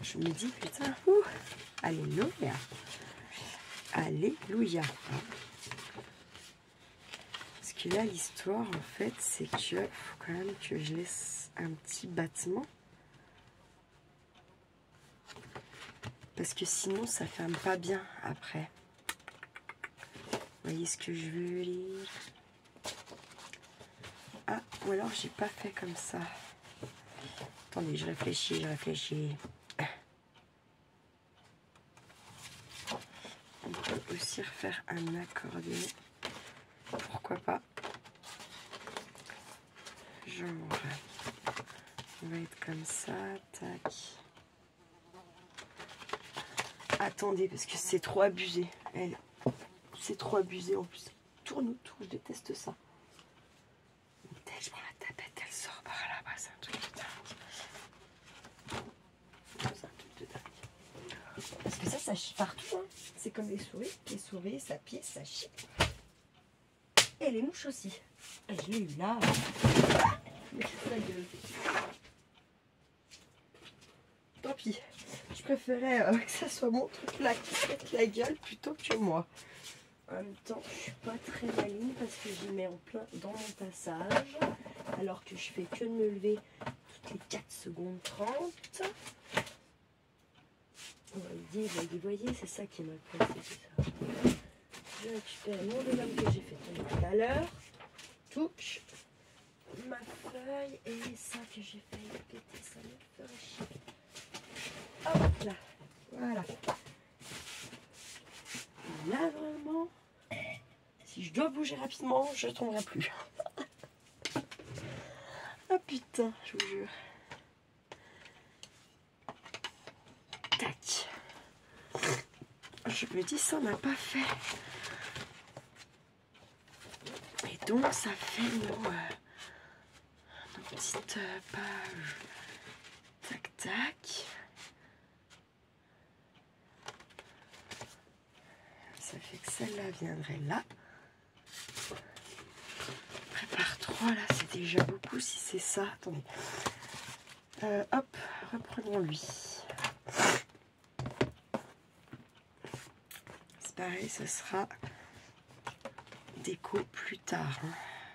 je me dis putain, alléluia. Alléluia. Parce que là, l'histoire, en fait, c'est que faut quand même que je laisse un petit battement. Parce que sinon, ça ferme pas bien après. Vous voyez ce que je veux dire? Ah, ou alors j'ai pas fait comme ça. Attendez, je réfléchis, je réfléchis. On peut aussi refaire un accordéon. Pourquoi pas? Genre, on va être comme ça, tac. Attendez, parce que c'est trop abusé. C'est trop abusé en plus. Tourne autour, je déteste ça. Dès que je prends la tapette, elle sort par là-bas. C'est un truc de dingue. C'est un truc de dingue. Parce que ça chie partout. Hein. C'est comme les souris. Les souris, ça pisse, ça chie. Et les mouches aussi. Et je l'ai eu là. Mais c'est la gueule. Tant pis. Je préférais que ça soit mon truc là qui se pète la gueule plutôt que moi. En même temps, je suis pas très maligne parce que j'y mets en plein dans mon passage. Alors que je fais que de me lever toutes les 4 secondes 30. Vous voyez, c'est ça qui m'a placé tout ça. Je récupère mon velours que j'ai fait tomber tout à l'heure. Touche ma feuille et ça que j'ai failli péter, ça me ferait chier. Hop là, voilà. Là vraiment, si je dois bouger rapidement, je ne tomberai plus. Ah putain, je vous jure. Tac. Je me dis ça, on n'a pas fait. Et donc ça fait nos petites petite page. Tac, tac. Ça fait que celle-là viendrait là. Prépare 3, là, c'est déjà beaucoup si c'est ça. Attendez. Hop, reprenons-lui. C'est pareil, ça sera déco plus tard.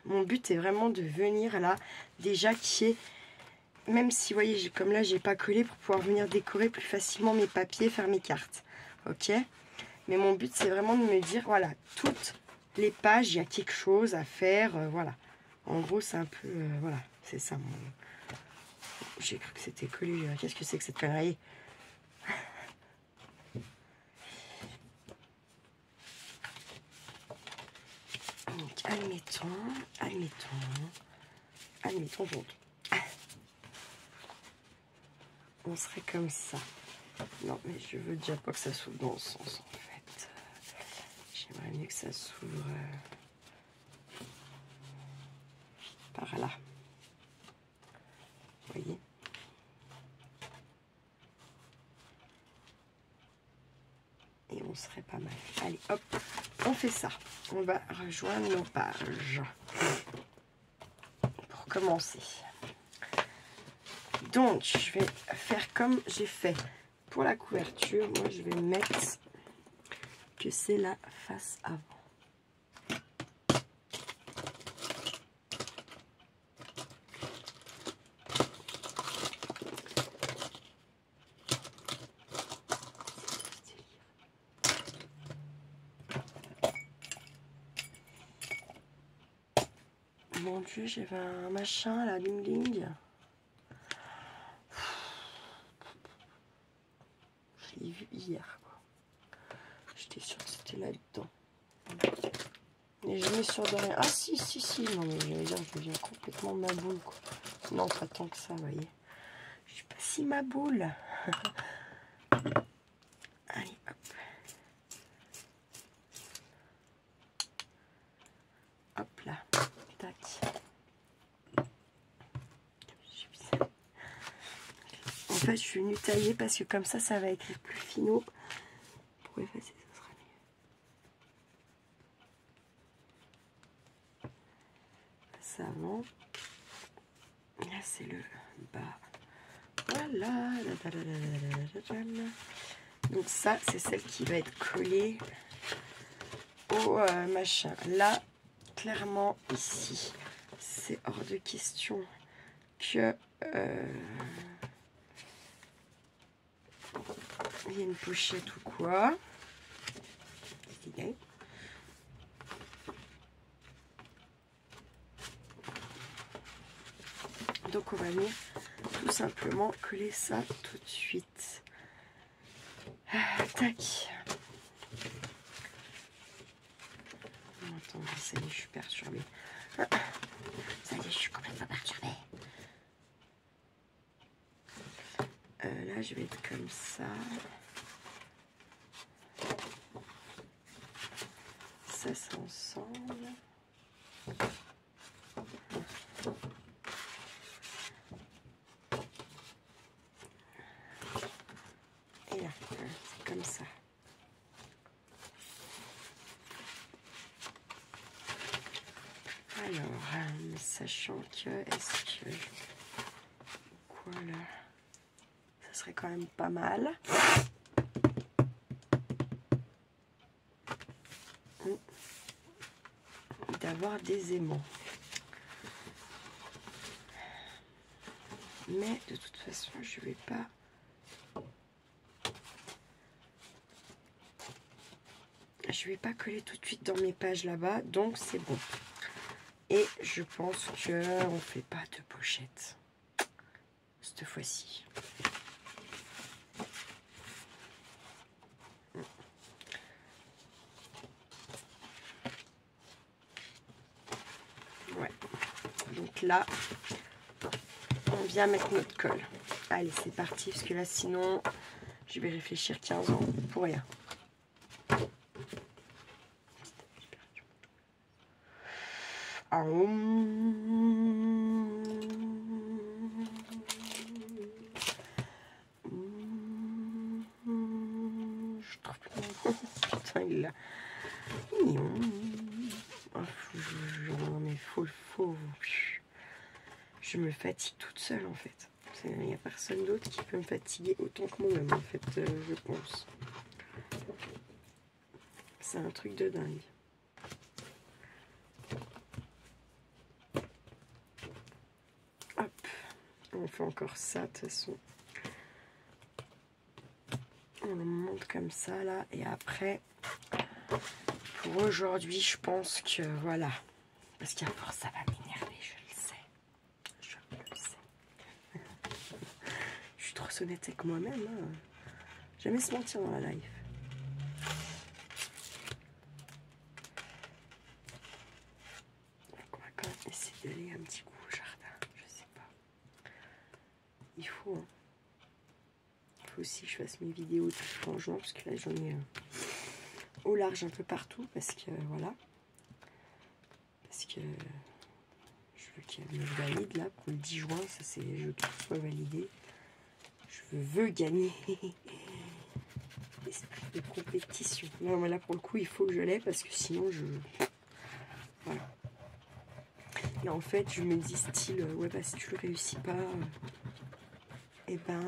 Mon but est vraiment de venir là, déjà qui est, même si, vous voyez, comme là, j'ai pas collé pour pouvoir venir décorer plus facilement mes papiers, faire mes cartes. Ok? Mais mon but, c'est vraiment de me dire, voilà, toutes les pages, il y a quelque chose à faire, voilà. En gros, c'est un peu, voilà, c'est ça. J'ai cru que c'était collé. Qu'est-ce que c'est que cette connerie? Donc, admettons donc. On serait comme ça. Non, mais je veux déjà pas que ça s'ouvre dans le sens, en fait. J'aimerais mieux que ça s'ouvre par là. Vous voyez? Et on serait pas mal. Allez, hop, on fait ça. On va rejoindre nos pages. Pour commencer. Donc, je vais faire comme j'ai fait pour la couverture. Moi, je vais mettre que c'est la face avant. Mon Dieu, j'avais un machin, la Ling Ling. Je l'ai vu hier, quoi. J'étais sûre que c'était là-dedans. Mais je me suis de rien. Ah si. Non mais j'allais dire, je deviens complètement ma boule, quoi. Non, pas tant que ça, vous voyez. Je suis pas si ma boule. Allez, hop. Hop là. Tac. En fait, je suis venue tailler parce que comme ça va être plus finot. Pour effacer, ça sera mieux. Ça avant. Là, c'est le bas. Voilà. Donc ça, c'est celle qui va être collée au machin. Là, clairement, ici, c'est hors de question que il y ait une pochette ou quoi. Donc on va venir tout simplement coller ça tout de suite. Tac. Attends, ça y est, je suis perturbée. Ça y est, je suis complètement perturbée. Là, je vais être comme ça. Ça, c'est ensemble. Et là, c'est comme ça. Alors, sachant que, est-ce que... Quoi, là? Ça serait quand même pas mal. D'avoir des aimants. Mais de toute façon, je vais pas... Je vais pas coller tout de suite dans mes pages là-bas, donc c'est bon. Et je pense que on fait pas de pochette cette fois-ci. Ouais. Donc là, on vient mettre notre colle. Allez, c'est parti, parce que là, sinon, je vais réfléchir 15 ans pour rien. belle. Oh, non mais faut. Je me fatigue toute seule en fait. Il n'y a personne d'autre qui peut me fatiguer autant que moi-même en fait, je pense. C'est un truc de dingue. Hop, on fait encore ça de toute façon. On le monte comme ça là et après pour aujourd'hui je pense que voilà. Parce qu'à force ça va m'énerver, je le sais. Je le sais. Je suis trop honnête avec moi-même. Hein. Jamais se mentir dans la life. Donc on va quand même essayer d'aller un petit coup au jardin. Je sais pas. Il faut. Hein. Il faut aussi que je fasse mes vidéos de changement parce que là j'en ai au large un peu partout parce que voilà. Parce que je veux qu'elle me valide là pour le 10 juin. Ça c'est je veux que tout soit validé. Je veux gagner. Esprit de compétition. Non mais là pour le coup il faut que je l'ai parce que sinon je. Voilà. Et en fait je me dis style ouais bah si tu le réussis pas. Et ben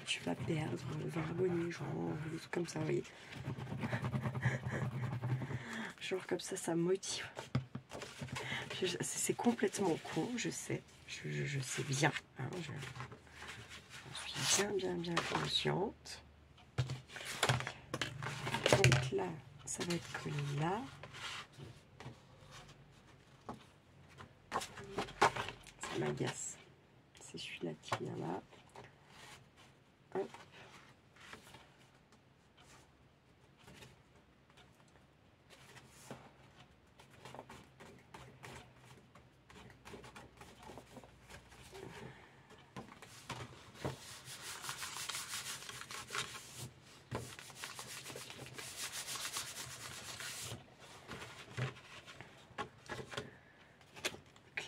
tu vas perdre 20 abonnés, genre des trucs comme ça, vous voyez. Genre comme ça me motive. C'est complètement con, je sais. Je sais bien. Hein, j'en suis bien consciente. Donc là, ça va être collé là. Ça m'agace. C'est celui-là qui vient là. Hop.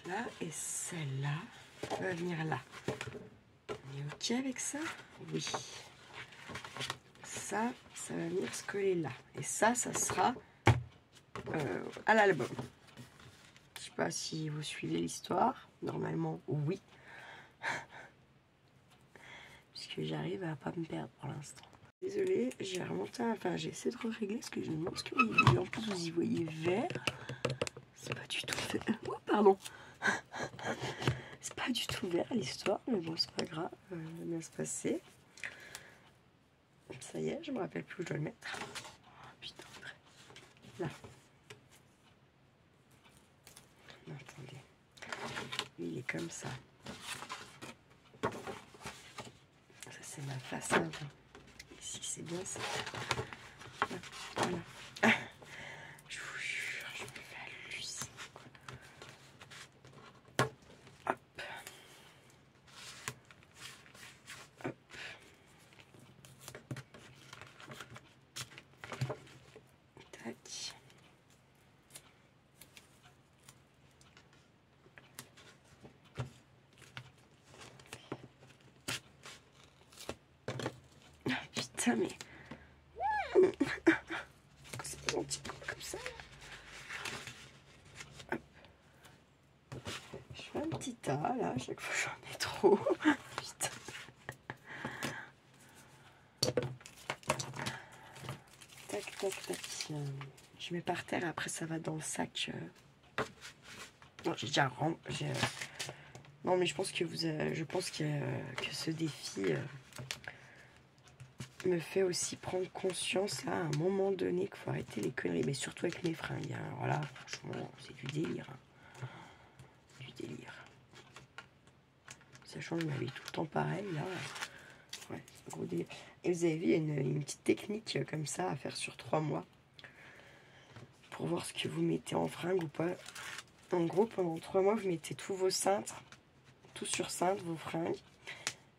Là et celle-là va venir là. On est ok avec ça? Oui. Ça va venir se coller là. Et ça sera à l'album. Je sais pas si vous suivez l'histoire. Normalement, oui. Puisque j'arrive à pas me perdre pour l'instant. Désolée, j'ai remonté, enfin j'ai essayé de régler parce que je me demande ce que vous voyez. En plus, vous y voyez vert. C'est pas du tout vert. Oh, pardon. C'est pas du tout vert l'histoire, mais bon, c'est pas grave. Ça va bien se passer. Ça y est, je me rappelle plus où je dois le mettre. Oh, putain, là. Non, attendez. Lui, il est comme ça. Ça, c'est ma façade. Ici, c'est bien ça. Voilà. Je vous jure, je me fais halluciner, quoi. Hop. Hop. Tac. Ah, putain, mais... C'est pas gentil comme ça. Hop. Je fais un petit tas, là, chaque fois j'en ai trop. Putain. Tac, tac, tac. Je mets par terre, après ça va dans le sac. Non, j'ai déjà rempli. Non, mais je pense que je pense que ce défi me fait aussi prendre conscience là, à un moment donné qu'il faut arrêter les conneries, mais surtout avec mes fringues. Hein. Alors là, franchement, c'est du délire. Hein. Du délire. Sachant que je m'habille tout le temps pareil, là. Ouais, c'est un gros délire. Et vous avez vu, il y a une petite technique comme ça à faire sur 3 mois pour voir ce que vous mettez en fringue ou pas. En gros, pendant 3 mois, vous mettez tous vos cintres, tout sur cintre, vos fringues,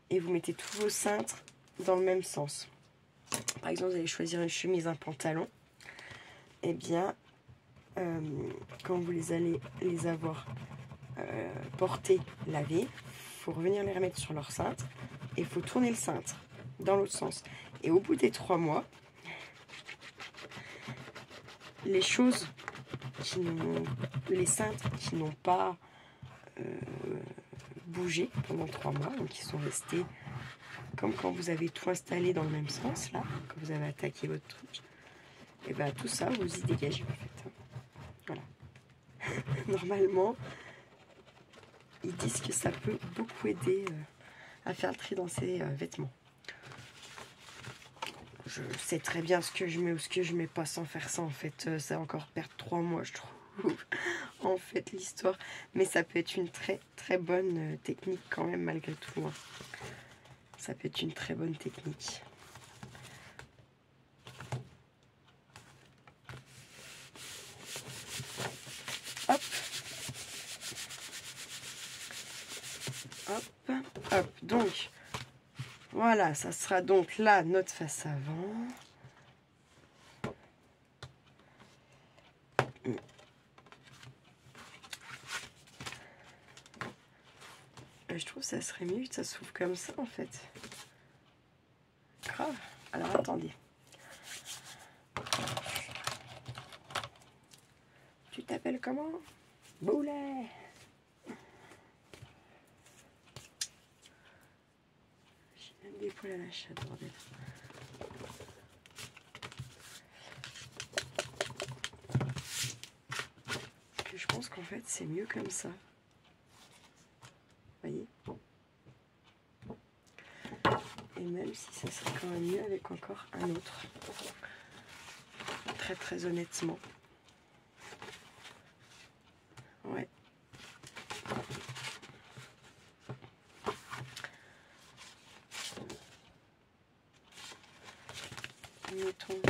et vous mettez tous vos cintres dans le même sens. Par exemple, vous allez choisir une chemise, un pantalon. Eh bien, quand vous allez les avoir portés, lavés, il faut revenir les remettre sur leur cintre et il faut tourner le cintre dans l'autre sens. Et au bout des 3 mois, les choses les cintres qui n'ont pas bougé pendant 3 mois, donc qui sont restés comme quand vous avez tout installé dans le même sens, là, quand vous avez attaqué votre truc, et bien tout ça, vous y dégagez en fait. Voilà. Normalement, ils disent que ça peut beaucoup aider à faire le tri dans ses vêtements. Je sais très bien ce que je mets ou ce que je mets pas sans faire ça, en fait. Ça va encore perdre 3 mois, je trouve, en fait, l'histoire. Mais ça peut être une très très bonne technique quand même, malgré tout. Hein. Ça peut être une très bonne technique. Hop. Hop. Hop. Donc, voilà, ça sera donc là notre face avant. Je trouve que ça serait mieux que ça s'ouvre comme ça, en fait. Grave. Alors, attendez. Tu t'appelles comment? Boulet. J'ai même des poils à la chatte, bordel. Je pense qu'en fait, c'est mieux comme ça. Voyez? Et même si ça serait quand même mieux avec encore un autre. Très très honnêtement. Ouais. Mettons,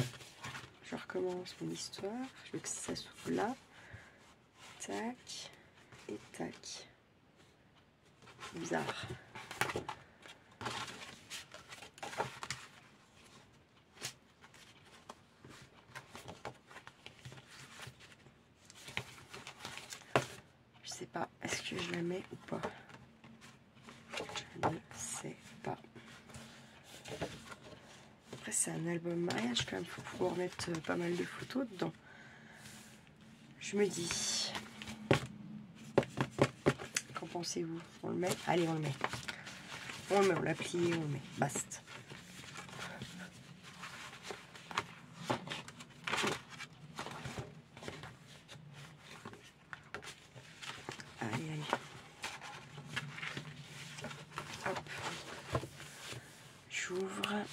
je recommence mon histoire. Je veux que ça s'ouvre là. Tac. Et tac. Bizarre. Je sais pas, est-ce que je la mets ou pas? Je ne sais pas. Après, c'est un album mariage quand même, il faut pouvoir mettre pas mal de photos dedans. Je me dis, qu'en pensez-vous? On le met? Allez, on le met. On le met, on l'a plié, on le met. Basta. Allez, allez. Hop. J'ouvre.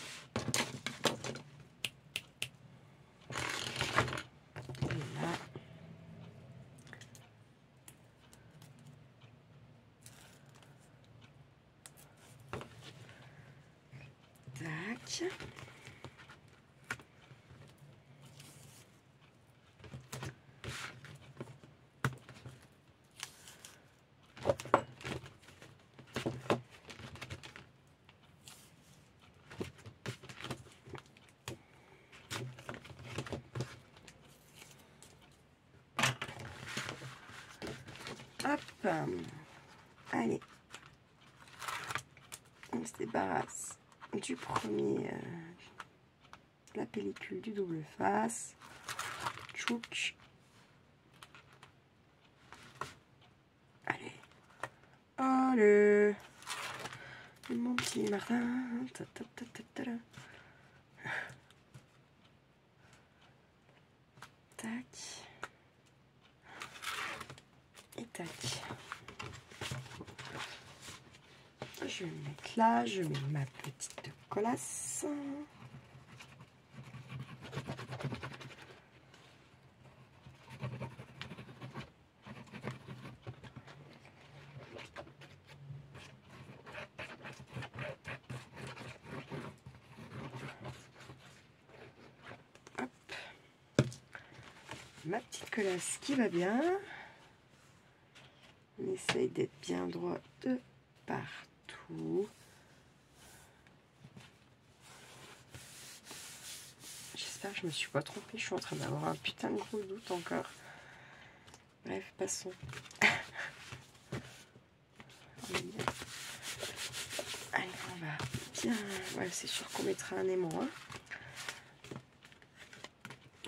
Et là. Tac. Hop. Allez. On se débarrasse du premier, la pellicule du double face. Tchouk. Allez. Allez. Mon petit Martin. Ta, ta, ta, ta, ta, ta. Tac. Et tac. Je vais me mettre là, je mets ma petite colasse. Hop. Ma petite colasse qui va bien. On essaye d'être bien droit de partout. J'espère que je me suis pas trompée. Je suis en train d'avoir un putain de gros doute encore. Bref, passons. Allez, on va bien... Ouais, c'est sûr qu'on mettra un aimant. Hein.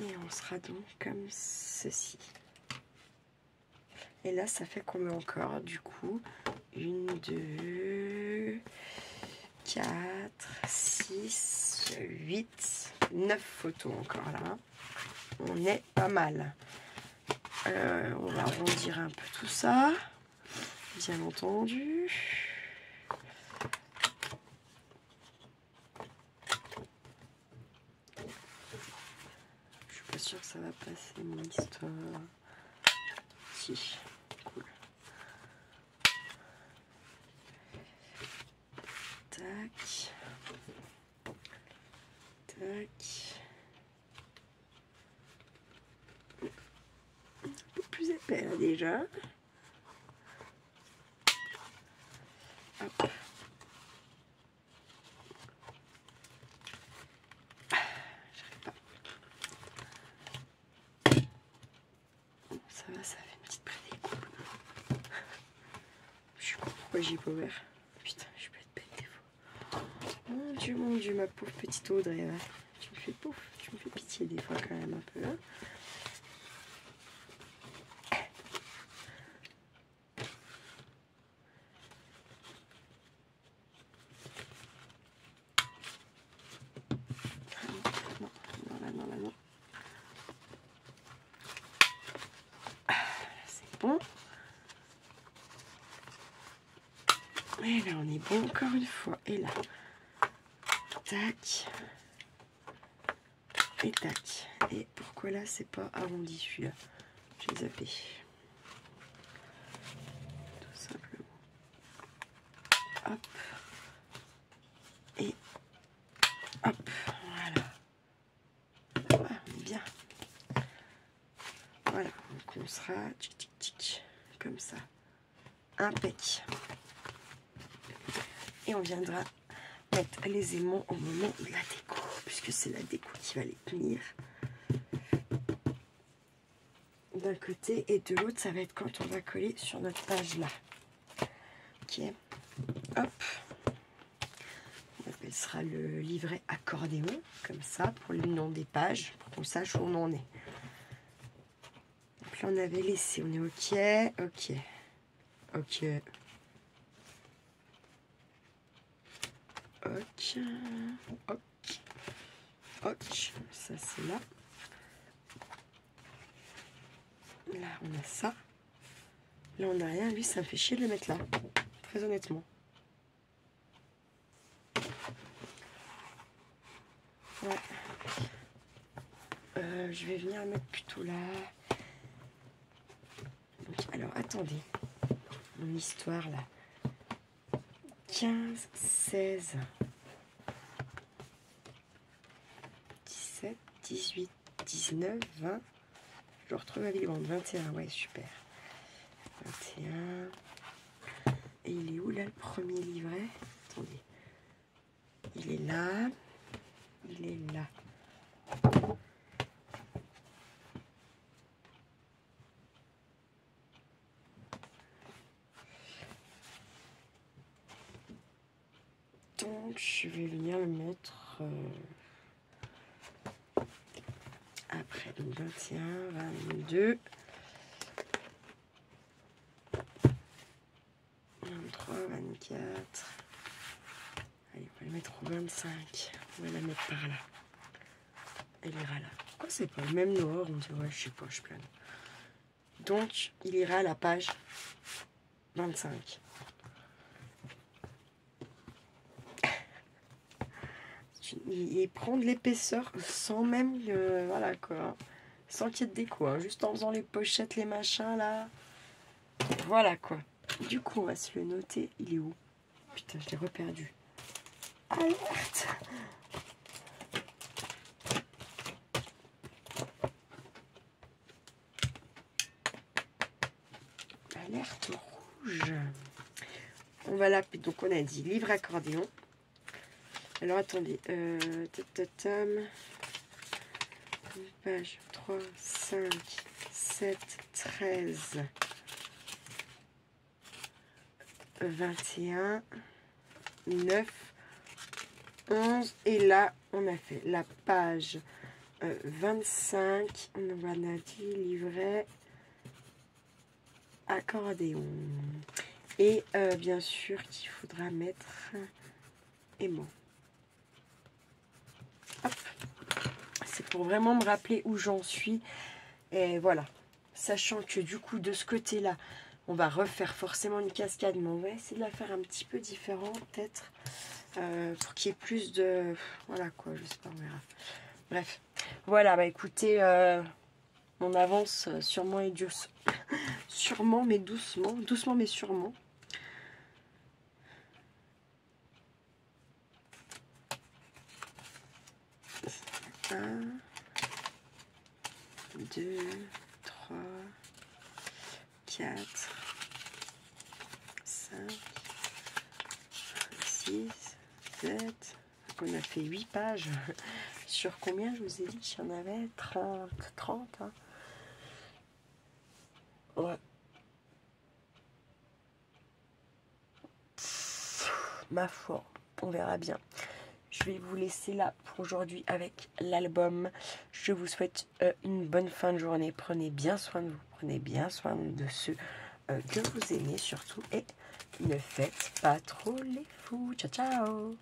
Et on sera donc comme ceci. Et là, ça fait combien encore? Du coup, 1, 2, 4, 6, 8, 9 photos encore là. On est pas mal. On va arrondir un peu tout ça, bien entendu. Je suis pas sûre que ça va passer mon histoire. Si, cool. Tac. Tac. Un peu plus épais là déjà. Hop. J'arrive pas. Ça va, ça fait une petite prédécoupe. Je suis con, pourquoi j'ai pas ouvert? Putain, je peux être bête des fois. Mon Dieu, ma pauvre petite Audrey. Ouais. Tu me fais pitié des fois quand même un peu. Hein. Non. C'est bon. Et là, on est bon encore une fois. Et là, tac. Et tac. Et pourquoi là, c'est pas arrondi celui-là? J'ai zappé. Tout simplement. Hop. Et hop. Voilà. Ah, on est bien. Voilà. Donc on sera tic tic tic. Comme ça. Impec. Et on viendra mettre les aimants au moment de la déco, puisque c'est la déco qui va les tenir. D'un côté et de l'autre, ça va être quand on va coller sur notre page là. Ok. Hop. On appellera le livret accordéon, comme ça, pour le nom des pages, pour qu'on sache où on en est. Donc là, on avait laissé, on est ok, ok, ok. Ok, ok, ok, ça c'est là. Là on a ça. Là on n'a rien, lui ça me fait chier de le mettre là, très honnêtement. Ouais. Je vais venir le mettre plutôt là. Donc, alors attendez, mon histoire là. 15, 16, 17, 18, 19, 20. Je retrouve ma vivante. 21, ouais, super. 21. Et il est où là le premier livret? Attendez. Il est là. Il est là. Donc je vais venir le mettre après. Donc 21, 22. 23, 24. Allez, on va le mettre au 25. On va la mettre par là. Elle ira là. Pourquoi c'est pas le même noir? On dit, ouais, je sais pas, je plane. Donc, il ira à la page 25. Il prend de l'épaisseur sans même, voilà quoi. Sans qu'il y ait de déco, hein, juste en faisant les pochettes, les machins là. Voilà quoi. Du coup, on va se le noter. Il est où? Putain, je l'ai reperdu. Alerte! Alerte rouge. On va l'appeler. Donc, on a dit livre accordéon. Alors, attendez. Page 3, 5, 7, 13, 21, 9, 11. Et là, on a fait la page 25, on a dit livret accordéon. Et bien sûr qu'il faudra mettre aimant. Hop. C'est pour vraiment me rappeler où j'en suis. Et voilà. Sachant que du coup, de ce côté-là, on va refaire forcément une cascade. Mais on va essayer de la faire un petit peu différent, peut-être. Pour qu'il y ait plus de... Voilà quoi, je sais pas, on verra. Bref. Voilà, bah écoutez, on avance sûrement et doucement. Sûrement mais doucement. Doucement mais sûrement. Un, 2, 3, 4, 5, 6, 7. On a fait 8 pages. Sur combien je vous ai dit qu'il y en avait 30 hein. Ouais. Ma foi, on verra bien. Je vais vous laisser là pour aujourd'hui avec l'album. Je vous souhaite une bonne fin de journée. Prenez bien soin de vous. Prenez bien soin de ceux que vous aimez surtout. Et ne faites pas trop les fous. Ciao, ciao!